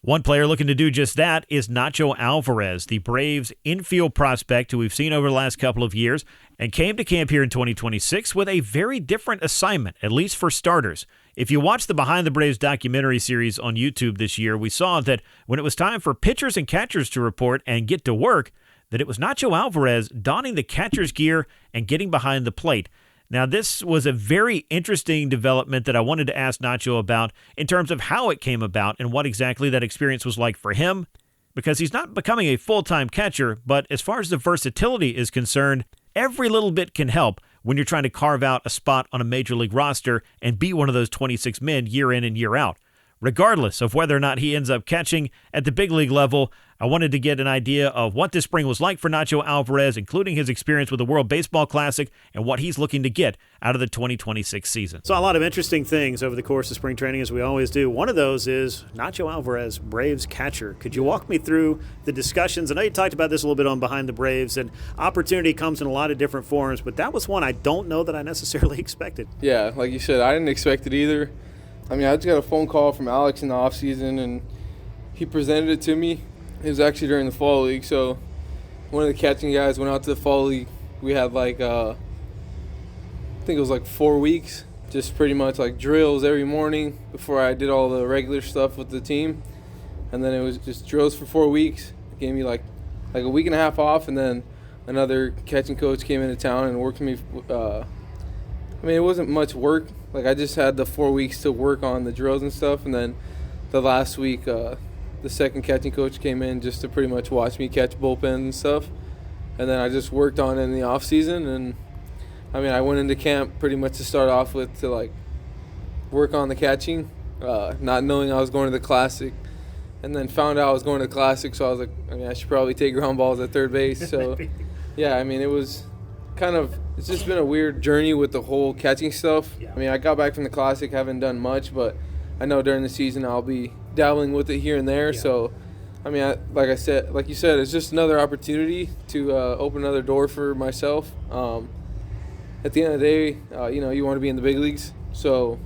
[SPEAKER 6] One player looking to do just that is Nacho Alvarez, the Braves infield prospect who we've seen over the last couple of years and came to camp here in 2026 with a very different assignment, at least for starters. If you watch the Behind the Braves documentary series on YouTube this year, we saw that when it was time for pitchers and catchers to report and get to work, that it was Nacho Alvarez donning the catcher's gear and getting behind the plate. Now, this was a very interesting development that I wanted to ask Nacho about in terms of how it came about and what exactly that experience was like for him, because he's not becoming a full-time catcher, but as far as the versatility is concerned, every little bit can help when you're trying to carve out a spot on a major league roster and be one of those 26 men year in and year out. regardless of whether or not he ends up catching at the big league level. I wanted to get an idea of what this spring was like for Nacho Alvarez, including his experience with the World Baseball Classic and what he's looking to get out of the 2026 season.
[SPEAKER 10] Saw a lot of interesting things over the course of spring training, as we always do. One of those is Nacho Alvarez, Braves catcher. Could you walk me through the discussions? I know you talked about this a little bit on Behind the Braves, and opportunity comes in a lot of different forms, but that was one I don't know that I necessarily expected.
[SPEAKER 14] Yeah, like you said, I didn't expect it either. I mean, I just got a phone call from Alex in the offseason, and he presented it to me. It was actually during the fall league, so one of the catching guys went out to the fall league. We had I think it was 4 weeks, just pretty much drills every morning before I did all the regular stuff with the team. And then it was just drills for 4 weeks. It gave me like a week and a half off, and then another catching coach came into town and worked with me. I mean, it wasn't much work. I just had the 4 weeks to work on the drills and stuff, and then the last week, the second catching coach came in just to pretty much watch me catch bullpen and stuff. And then I just worked on it in the off season, and I mean, I went into camp pretty much to start off with to work on the catching, not knowing I was going to the Classic, and then found out I was going to the Classic, so I was I should probably take ground balls at third base. So yeah, I mean, it was it's just been a weird journey with the whole catching stuff. Yeah. I mean, I got back from the Classic, haven't done much, but I know during the season I'll be dabbling with it here and there. Yeah. So, I mean, like you said, it's just another opportunity to open another door for myself. At the end of the day, you want to be in the big leagues. So,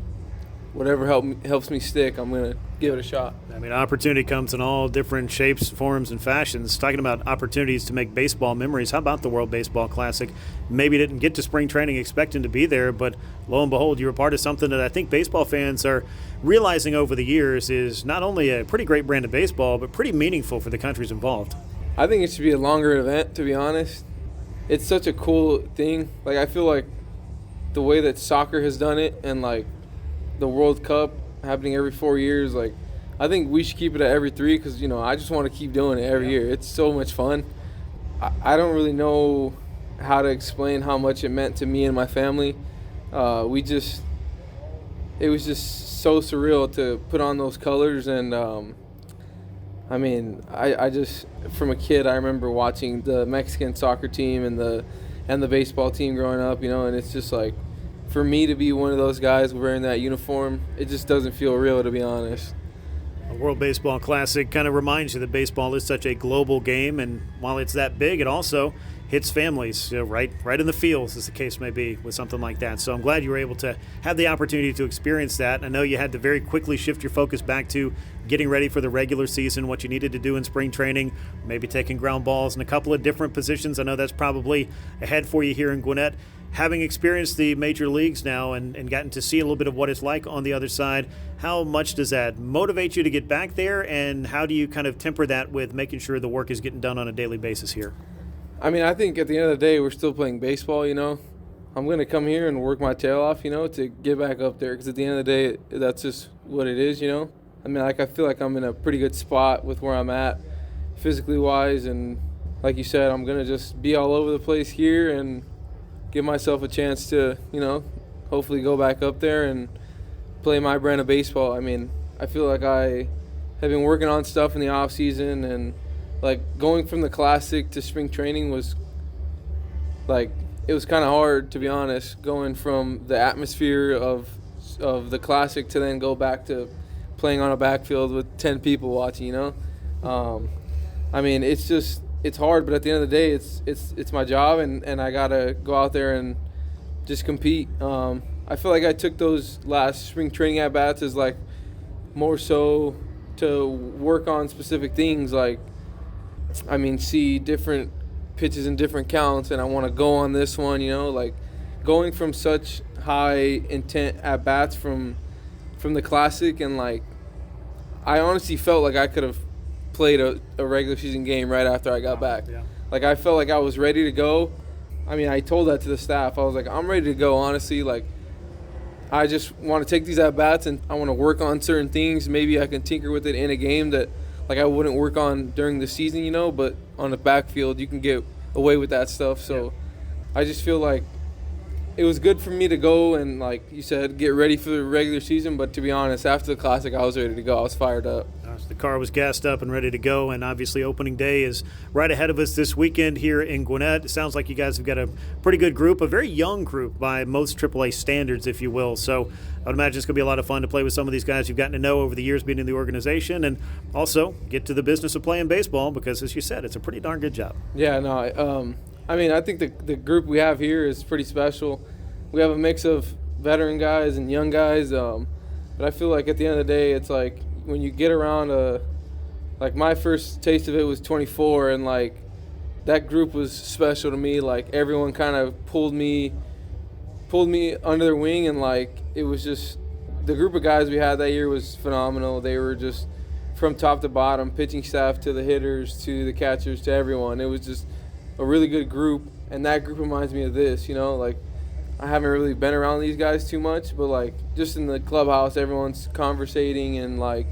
[SPEAKER 14] whatever helps me stick, I'm going to give it a shot.
[SPEAKER 10] I mean, opportunity comes in all different shapes, forms, and fashions. Talking about opportunities to make baseball memories, how about the World Baseball Classic? Maybe didn't get to spring training expecting to be there, but lo and behold, you were part of something that I think baseball fans are realizing over the years is not only a pretty great brand of baseball, but pretty meaningful for the countries involved.
[SPEAKER 14] I think it should be a longer event, to be honest. It's such a cool thing. I feel like the way that soccer has done it and the World Cup happening every 4 years, I think we should keep it at every 3 because, I just want to keep doing it every year. It's so much fun. I don't really know how to explain how much it meant to me and my family. It was just so surreal to put on those colors, and I mean, I just, from a kid, I remember watching the Mexican soccer team and the baseball team growing up, and it's just for me to be one of those guys wearing that uniform, it just doesn't feel real, to be honest.
[SPEAKER 10] A World Baseball Classic kind of reminds you that baseball is such a global game, and while it's that big, it also hits families, right in the feels, as the case may be, with something like that. So I'm glad you were able to have the opportunity to experience that. I know you had to very quickly shift your focus back to getting ready for the regular season, what you needed to do in spring training, maybe taking ground balls in a couple of different positions. I know that's probably ahead for you here in Gwinnett. Having experienced the major leagues now and gotten to see a little bit of what it's like on the other side, how much does that motivate you to get back there, and how do you kind of temper that with making sure the work is getting done on a daily basis here?
[SPEAKER 14] I mean, I think at the end of the day, we're still playing baseball, I'm going to come here and work my tail off, to get back up there, because at the end of the day, that's just what it is, I mean, I feel like I'm in a pretty good spot with where I'm at, physically wise, and like you said, I'm going to just be all over the place here and give myself a chance to, hopefully go back up there and play my brand of baseball. I mean, I feel like I have been working on stuff in the off season, and going from the Classic to spring training was it was kind of hard, to be honest, going from the atmosphere of the Classic to then go back to playing on a backfield with 10 people watching, I mean, it's hard, but at the end of the day, it's my job, and I gotta go out there and just compete. I feel like I took those last spring training at bats as more so to work on specific things, see different pitches and different counts, and I want to go on this one, going from such high intent at bats from the Classic, and I honestly felt like I could have played a regular season game right after I got back. Yeah. I felt like I was ready to go. I mean, I told that to the staff. I was like, I'm ready to go, honestly. I just want to take these at-bats, and I want to work on certain things. Maybe I can tinker with it in a game that, I wouldn't work on during the season, but on the backfield, you can get away with that stuff. So I just feel like it was good for me to go and, like you said, get ready for the regular season. But to be honest, after the Classic, I was ready to go. I was fired up.
[SPEAKER 10] The car was gassed up and ready to go, and obviously opening day is right ahead of us this weekend here in Gwinnett. It sounds like you guys have got a pretty good group, a very young group by most AAA standards, if you will. So I would imagine it's going to be a lot of fun to play with some of these guys you've gotten to know over the years being in the organization, and also get to the business of playing baseball because, as you said, it's a pretty darn good job.
[SPEAKER 14] Yeah, no, I mean, I think the group we have here is pretty special. We have a mix of veteran guys and young guys, but I feel like at the end of the day, it's like when you get around like my first taste of it was 24, and like that group was special to me. Like everyone kind of pulled me under their wing, and like it was just the group of guys we had that year was phenomenal. They were just from top to bottom, pitching staff to the hitters to the catchers to everyone. It was just a really good group, and that group reminds me of this, like I haven't really been around these guys too much, but like just in the clubhouse, everyone's conversating, and like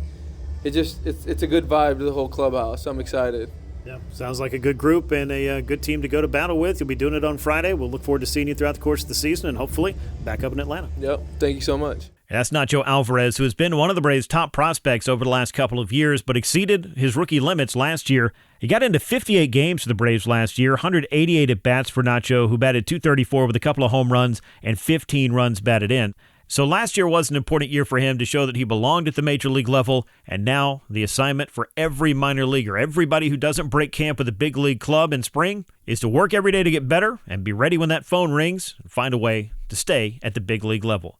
[SPEAKER 14] it's a good vibe to the whole clubhouse. I'm excited.
[SPEAKER 10] Yeah, sounds like a good group and a good team to go to battle with. You'll be doing it on Friday. We'll look forward to seeing you throughout the course of the season and hopefully back up in Atlanta.
[SPEAKER 14] Yep, thank you so much.
[SPEAKER 6] That's Nacho Alvarez, who has been one of the Braves' top prospects over the last couple of years, but exceeded his rookie limits last year. He got into 58 games for the Braves last year, 188 at-bats for Nacho, who batted .234 with a couple of home runs and 15 runs batted in. So last year was an important year for him to show that he belonged at the major league level, and now the assignment for every minor leaguer, everybody who doesn't break camp with a big league club in spring, is to work every day to get better and be ready when that phone rings and find a way to stay at the big league level.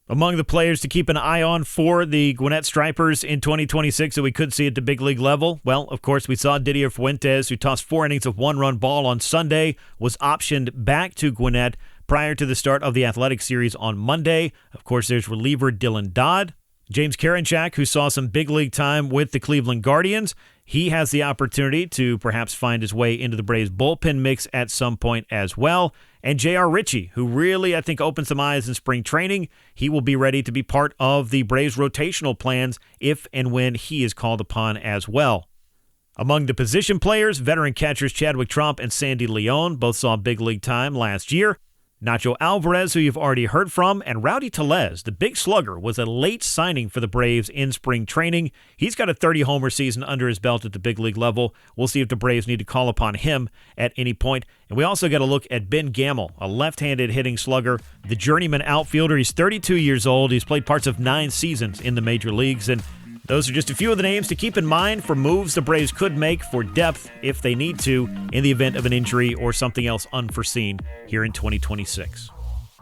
[SPEAKER 6] Among the players to keep an eye on for the Gwinnett Stripers in 2026 that we could see at the big league level, well, of course, we saw Didier Fuentes, who tossed 4 innings of one-run ball on Sunday, was optioned back to Gwinnett prior to the start of the Athletic Series on Monday. Of course, there's reliever Dylan Dodd. James Karinchak, who saw some big league time with the Cleveland Guardians, he has the opportunity to perhaps find his way into the Braves bullpen mix at some point as well. And J.R. Ritchie, who really, I think, opened some eyes in spring training. He will be ready to be part of the Braves' rotational plans if and when he is called upon as well. Among the position players, veteran catchers Chadwick Tromp and Sandy Leon both saw big league time last year. Nacho Alvarez, who you've already heard from, and Rowdy Tellez, the big slugger, was a late signing for the Braves in spring training. He's got a 30-homer season under his belt at the big league level. We'll see if the Braves need to call upon him at any point. And we also got to look at Ben Gamel, a left-handed hitting slugger, the journeyman outfielder. He's 32 years old. He's played parts of 9 seasons in the major leagues, and those are just a few of the names to keep in mind for moves the Braves could make for depth if they need to in the event of an injury or something else unforeseen here in 2026.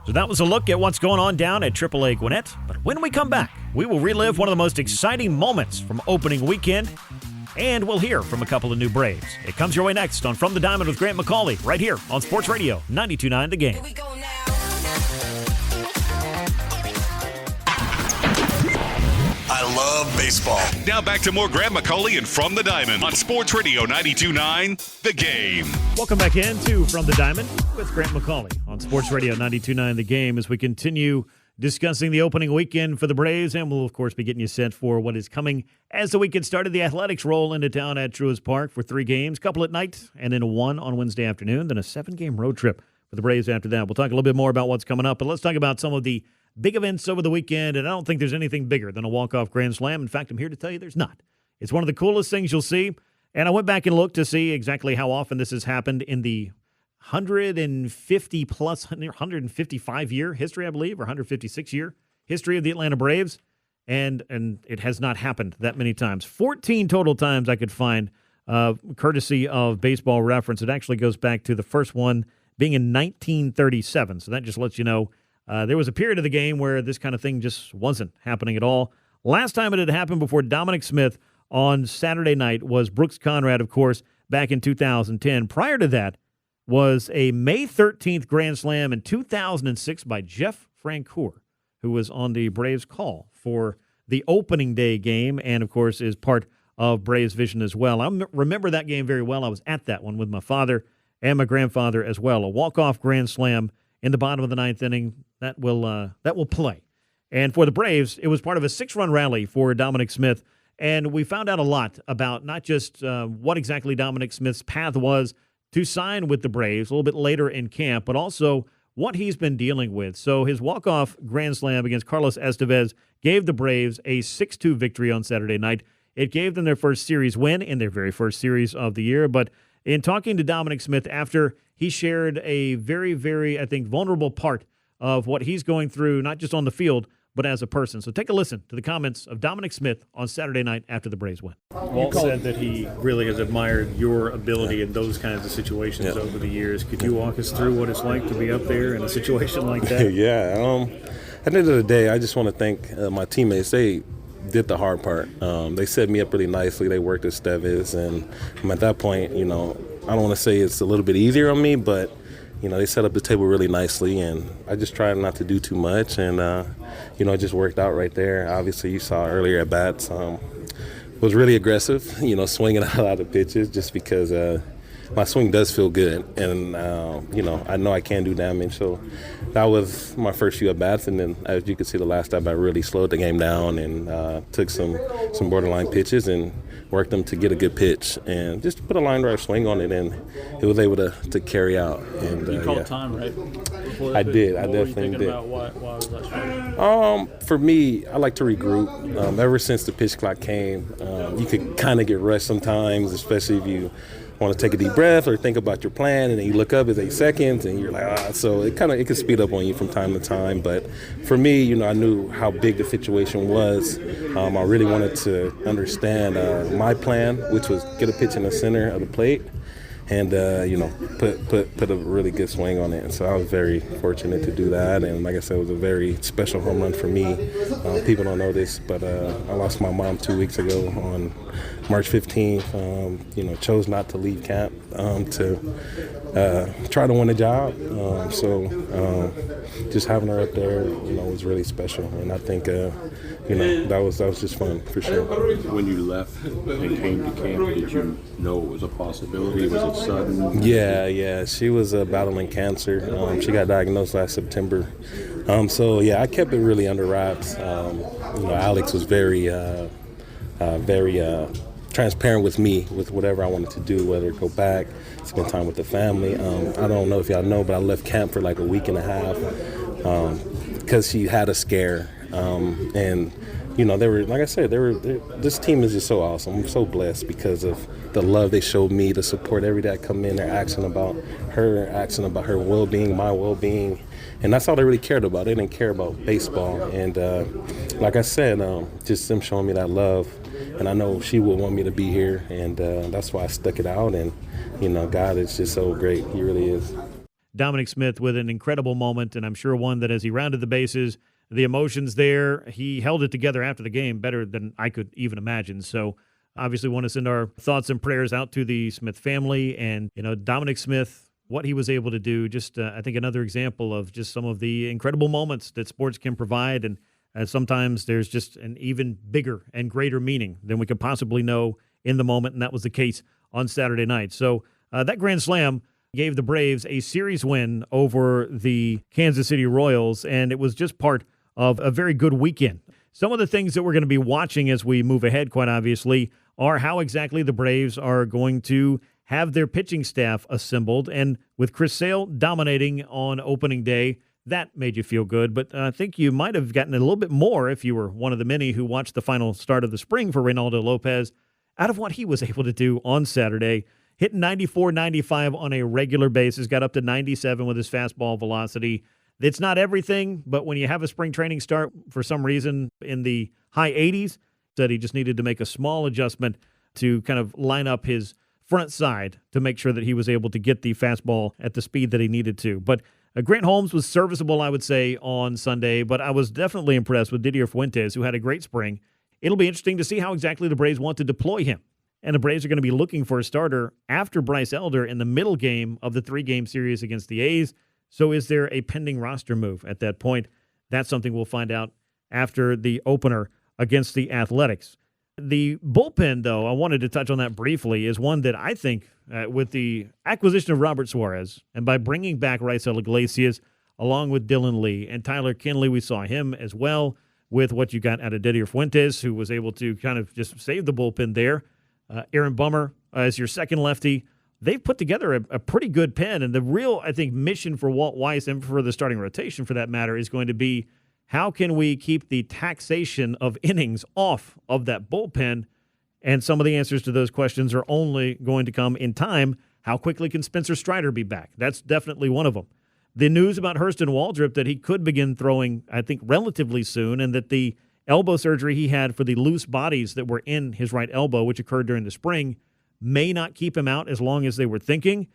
[SPEAKER 6] So that was a look at what's going on down at AAA Gwinnett. But when we come back, we will relive one of the most exciting moments from opening weekend, and we'll hear from a couple of new Braves. It comes your way next on From the Diamond with Grant McAuley, right here on Sports Radio 92.9 The Game.
[SPEAKER 8] I love baseball.
[SPEAKER 1] Now back to more Grant McAuley and From the Diamond on Sports Radio 92.9 The Game.
[SPEAKER 6] Welcome back into From the Diamond with Grant McAuley on Sports Radio 92.9 The Game as we continue discussing the opening weekend for the Braves, and we'll, of course, be getting you set for what is coming as the weekend started. The Athletics roll into town at Truist Park for 3 games, a couple at night, and then 1 on Wednesday afternoon, then a 7-game road trip for the Braves after that. We'll talk a little bit more about what's coming up, but let's talk about some of the big events over the weekend, and I don't think there's anything bigger than a walk-off grand slam. In fact, I'm here to tell you there's not. It's one of the coolest things you'll see, and I went back and looked to see exactly how often this has happened in the 155-year history, I believe, or 156-year history of the Atlanta Braves, and it has not happened that many times. 14 total times I could find, courtesy of Baseball Reference. It actually goes back to the first one being in 1937, so that just lets you know there was a period of the game where this kind of thing just wasn't happening at all. Last time it had happened before Dominic Smith on Saturday night was Brooks Conrad, of course, back in 2010. Prior to that was a May 13th Grand Slam in 2006 by Jeff Francoeur, who was on the Braves call for the opening day game and, of course, is part of Braves Vision as well. I remember that game very well. I was at that one with my father and my grandfather as well. A walk-off Grand Slam in the bottom of the 9th inning. That will play. And for the Braves, it was part of a 6-run rally for Dominic Smith. And we found out a lot about not just what exactly Dominic Smith's path was to sign with the Braves a little bit later in camp, but also what he's been dealing with. So his walk-off grand slam against Carlos Estevez gave the Braves a 6-2 victory on Saturday night. It gave them their first series win in their very first series of the year. But in talking to Dominic Smith after, he shared a very, very, I think, vulnerable part of what he's going through, not just on the field, but as a person. So take a listen to the comments of Dominic Smith on Saturday night after the Braves win.
[SPEAKER 10] Walt said that he really has admired your ability in those kinds of situations over the years. Could you walk us through what it's like to be up there in a situation like that?
[SPEAKER 15] Yeah. At the end of the day, I just want to thank my teammates. They did the hard part. They set me up really nicely. They worked at Stevis, and at that point, I don't want to say it's a little bit easier on me, but they set up the table really nicely, and I just tried not to do too much, and it just worked out right there. Obviously, you saw earlier at bats, was really aggressive, swinging a lot of pitches just because my swing does feel good, and I know I can do damage. So that was my first few at bats, and then as you can see, the last at bat really slowed the game down and took some borderline pitches and worked them to get a good pitch and just put a line drive swing on it, and it was able to carry out. And
[SPEAKER 10] you called time, right?
[SPEAKER 15] I did. I definitely did.
[SPEAKER 10] About why was that strong?
[SPEAKER 15] For me, I like to regroup. Ever since the pitch clock came, you could kind of get rushed sometimes, especially if you want to take a deep breath or think about your plan, and then you look up, it's 8 seconds, and you're like, so it can speed up on you from time to time. But for me, I knew how big the situation was. I really wanted to understand my plan, which was get a pitch in the center of the plate and put a really good swing on it. And so I was very fortunate to do that, and like I said, it was a very special home run for me. People don't know this, but I lost my mom 2 weeks ago on March 15th. Chose not to leave camp to try to win a job. Just having her up there, was really special, and I think that was just fun for sure.
[SPEAKER 16] When you left and came to camp, did you know it was a possibility? Was it sudden?
[SPEAKER 15] Yeah. She was battling cancer. She got diagnosed last September. I kept it really under wraps. Alex was very transparent with me with whatever I wanted to do, whether go back, spend time with the family. I don't know if y'all know, but I left camp for like a week and a half because she had a scare. They were, like I said, this team is just so awesome. I'm so blessed because of the love they showed me, the support every day I come in. They're asking about her well-being, my well-being. And that's all they really cared about. They didn't care about baseball. And like I said, just them showing me that love. And I know she would want me to be here. And that's why I stuck it out. And, God is just so great. He really is.
[SPEAKER 6] Dominic Smith with an incredible moment, and I'm sure one that as he rounded the bases, the emotions there, he held it together after the game better than I could even imagine. So obviously want to send our thoughts and prayers out to the Smith family. And, Dominic Smith, what he was able to do, just I think another example of just some of the incredible moments that sports can provide. And sometimes there's just an even bigger and greater meaning than we could possibly know in the moment, and that was the case on Saturday night. So that grand slam gave the Braves a series win over the Kansas City Royals, and it was just part of a very good weekend. Some of the things that we're going to be watching as we move ahead, quite obviously, are how exactly the Braves are going to have their pitching staff assembled. And with Chris Sale dominating on opening day, that made you feel good. But I think you might have gotten a little bit more, if you were one of the many who watched the final start of the spring for Reynaldo Lopez, out of what he was able to do on Saturday. Hitting 94, 95 on a regular basis, got up to 97 with his fastball velocity. It's not everything, but when you have a spring training start for some reason in the high 80s, that he just needed to make a small adjustment to kind of line up his front side to make sure that he was able to get the fastball at the speed that he needed to. But Grant Holmes was serviceable, I would say, on Sunday, but I was definitely impressed with Didier Fuentes, who had a great spring. It'll be interesting to see how exactly the Braves want to deploy him. And the Braves are going to be looking for a starter after Bryce Elder in the middle game of the 3-game series against the A's. So is there a pending roster move at that point? That's something we'll find out after the opener against the Athletics. The bullpen, though, I wanted to touch on that briefly, is one that I think with the acquisition of Robert Suarez and by bringing back Raisel Iglesias along with Dylan Lee and Tyler Kinley, we saw him as well with what you got out of Didier Fuentes, who was able to kind of just save the bullpen there. Aaron Bummer as your second lefty. they've put together a pretty good pen. And the real, I think, mission for Walt Weiss and for the starting rotation, for that matter, is going to be how can we keep the taxation of innings off of that bullpen? And some of the answers to those questions are only going to come in time. How quickly can Spencer Strider be back? That's definitely one of them. The news about Hurston Waldrop that he could begin throwing, I think, relatively soon, and that the elbow surgery he had for the loose bodies that were in his right elbow, which occurred during the spring, may not keep him out as long as they were thinking.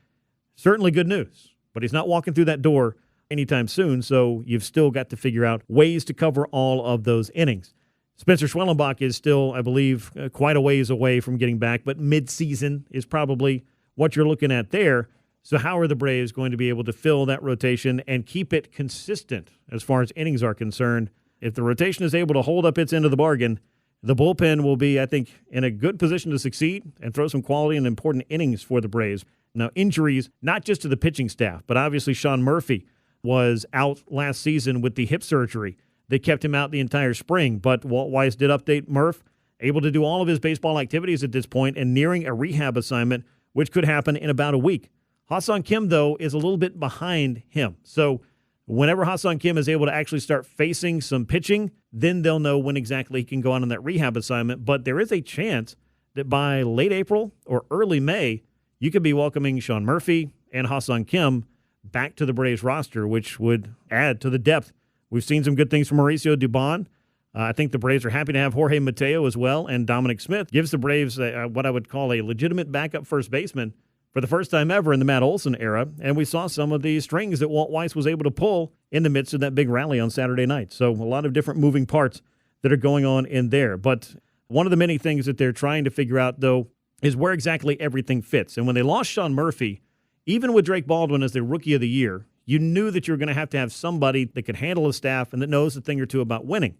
[SPEAKER 6] Certainly good news, but he's not walking through that door anytime soon, so you've still got to figure out ways to cover all of those innings. Spencer Schwellenbach is still, I believe, quite a ways away from getting back, but mid-season is probably what you're looking at there. So how are the Braves going to be able to fill that rotation and keep it consistent as far as innings are concerned? If the rotation is able to hold up its end of the bargain, the bullpen will be, I think, in a good position to succeed and throw some quality and important innings for the Braves. Now, injuries, not just to the pitching staff, but obviously Sean Murphy was out last season with the hip surgery. They kept him out the entire spring, but Walt Weiss did update Murph, able to do all of his baseball activities at this point and nearing a rehab assignment, which could happen in about a week. Ha-Seong Kim, though, is a little bit behind him. So whenever Ha-Seong Kim is able to actually start facing some pitching, then they'll know when exactly he can go on that rehab assignment. But there is a chance that by late April or early May, you could be welcoming Sean Murphy and Ha-Seong Kim back to the Braves roster, which would add to the depth. We've seen some good things from Mauricio Dubon. I think the Braves are happy to have Jorge Mateo as well, and Dominic Smith gives the Braves what I would call a legitimate backup first baseman for the first time ever in the Matt Olson era, and we saw some of the strings that Walt Weiss was able to pull in the midst of that big rally on Saturday night. So a lot of different moving parts that are going on in there. But one of the many things that they're trying to figure out, though, is where exactly everything fits. And when they lost Sean Murphy, even with Drake Baldwin as the Rookie of the Year, you knew that you were going to have somebody that could handle a staff and that knows a thing or two about winning.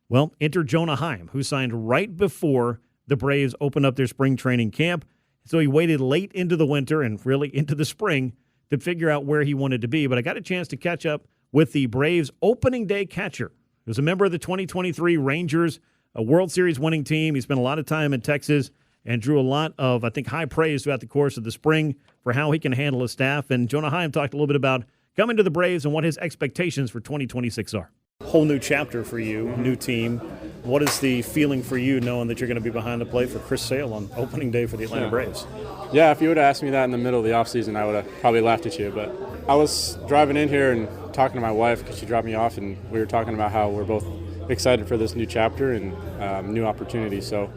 [SPEAKER 6] Well, enter Jonah Heim, who signed right before the Braves opened up their spring training camp. So he waited late into the winter and really into the spring to figure out where he wanted to be. But I got a chance to catch up with the Braves opening day catcher. He was a member of the 2023 Rangers, a World Series winning team. He spent a lot of time in Texas and drew a lot of, I think, high praise throughout the course of the spring for how he can handle his staff. And Jonah Heim talked a little bit about coming to the Braves and what his expectations for 2026 are.
[SPEAKER 10] Whole new chapter for you, new team. What is the feeling for you knowing that you're going to be behind the plate for Chris Sale on opening day for the Atlanta Braves?
[SPEAKER 17] Yeah, if you would have asked me that in the middle of the offseason, I would have probably laughed at you. But I was driving in here and talking to my wife because she dropped me off, and we were talking about how we're both excited for this new chapter and new opportunity. So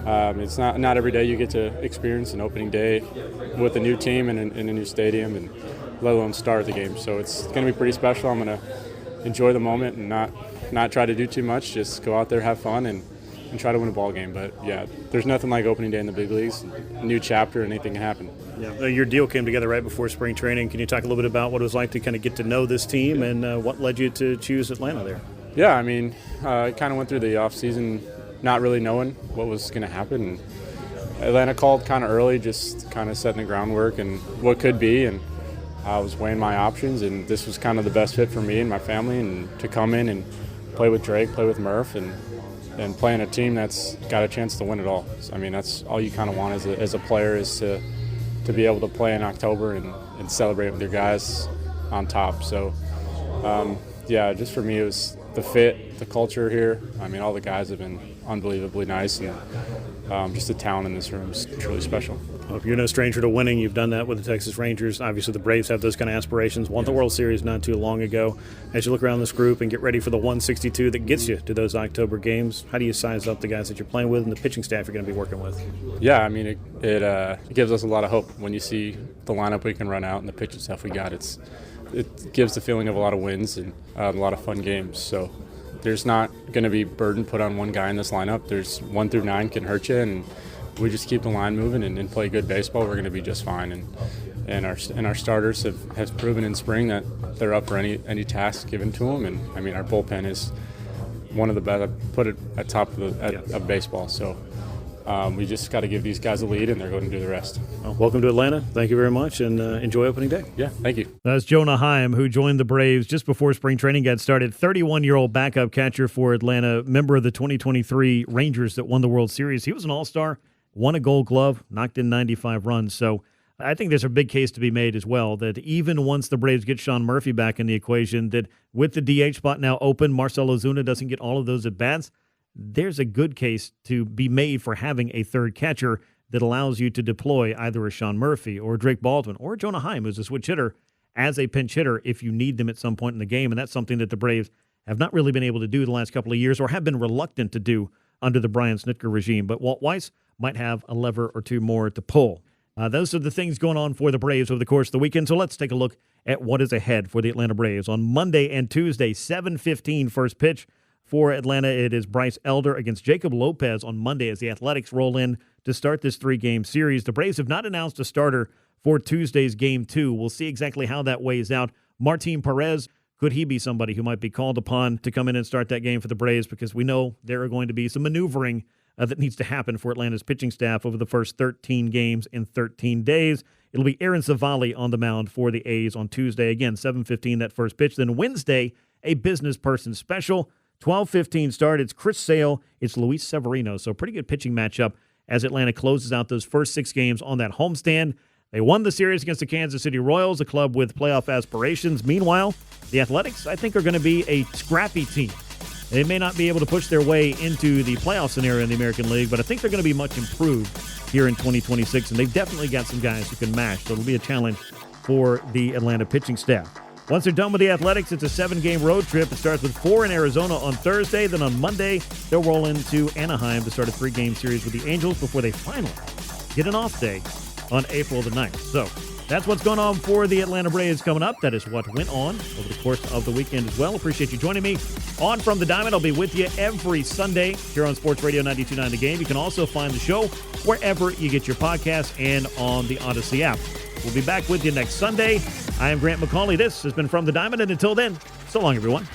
[SPEAKER 17] it's not every day you get to experience an opening day with a new team and in a new stadium, and let alone start the game. So it's going to be pretty special. I'm going to enjoy the moment and not try to do too much. Just go out there, have fun, and try to win a ball game. But yeah, there's nothing like opening day in the big leagues. A new chapter, anything can happen.
[SPEAKER 10] Yeah, your deal came together right before spring training. Can you talk a little bit about what it was like to kind of get to know this team and what led you to choose Atlanta there?
[SPEAKER 17] Yeah, I mean, I kind of went through the offseason not really knowing what was going to happen. Atlanta called kind of early, just kind of setting the groundwork and what could be, and I was weighing my options, and this was kind of the best fit for me and my family, and to come in and play with Drake, play with Murph, and play in a team that's got a chance to win it all. So, I mean, that's all you kind of want as a player, is to be able to play in October and celebrate with your guys on top. So, yeah, just for me, it was the fit, the culture here. I mean, all the guys have been unbelievably nice, and just the talent in this room is truly special.
[SPEAKER 10] Well, you're no stranger to winning. You've done that with the Texas Rangers. Obviously, the Braves have those kind of aspirations. Won the World Series not too long ago. As you look around this group and get ready for the 162 that gets you to those October games, how do you size up the guys that you're playing with and the pitching staff you're going to be working with?
[SPEAKER 17] Yeah, I mean, it gives us a lot of hope when you see the lineup we can run out and the pitching stuff we got. It gives the feeling of a lot of wins and a lot of fun games. So there's not going to be burden put on one guy in this lineup. There's 1 through 9 can hurt you, and we just keep the line moving and play good baseball. We're going to be just fine. And our starters have proven in spring that they're up for any task given to them. And I mean, our bullpen is one of the best. I put it at top of baseball. So we just got to give these guys a lead, and they're going to do the rest.
[SPEAKER 10] Well, welcome to Atlanta. Thank you very much, and enjoy opening day.
[SPEAKER 17] Yeah, thank you.
[SPEAKER 6] That's Jonah Heim, who joined the Braves just before spring training got started. 31-year-old backup catcher for Atlanta, member of the 2023 Rangers that won the World Series. He was an all-star, won a Gold Glove, knocked in 95 runs. So I think there's a big case to be made as well that even once the Braves get Sean Murphy back in the equation, that with the DH spot now open, Marcell Ozuna doesn't get all of those at-bats, there's a good case to be made for having a third catcher that allows you to deploy either a Sean Murphy or Drake Baldwin or Jonah Heim, who's a switch hitter, as a pinch hitter if you need them at some point in the game. And that's something that the Braves have not really been able to do the last couple of years or have been reluctant to do under the Brian Snitker regime. But Walt Weiss might have a lever or two more to pull. Those are the things going on for the Braves over the course of the weekend. So let's take a look at what is ahead for the Atlanta Braves. On Monday and Tuesday, 7:15 first pitch for Atlanta. It is Bryce Elder against Jacob Lopez on Monday as the Athletics roll in to start this 3-game series. The Braves have not announced a starter for Tuesday's Game 2. We'll see exactly how that weighs out. Martin Perez, could he be somebody who might be called upon to come in and start that game for the Braves? Because we know there are going to be some maneuvering that needs to happen for Atlanta's pitching staff over the first 13 games in 13 days. It'll be Aaron Savali on the mound for the A's on Tuesday. Again, 7:15 that first pitch. Then Wednesday, a business person special. 12:15 start. It's Chris Sale. It's Luis Severino. So pretty good pitching matchup as Atlanta closes out those first 6 games on that homestand. They won the series against the Kansas City Royals, a club with playoff aspirations. Meanwhile, the Athletics, I think, are going to be a scrappy team. They may not be able to push their way into the playoff scenario in the American League, but I think they're going to be much improved here in 2026, and they've definitely got some guys who can mash, so it'll be a challenge for the Atlanta pitching staff. Once they're done with the Athletics, it's a 7-game road trip. It starts with 4 in Arizona on Thursday. Then on Monday, they'll roll into Anaheim to start a 3-game series with the Angels before they finally get an off day on April the 9th. So that's what's going on for the Atlanta Braves coming up. That is what went on over the course of the weekend as well. Appreciate you joining me on From the Diamond. I'll be with you every Sunday here on Sports Radio 92.9 The Game. You can also find the show wherever you get your podcasts and on the Odyssey app. We'll be back with you next Sunday. I am Grant McAuley. This has been From the Diamond, and until then, so long, everyone.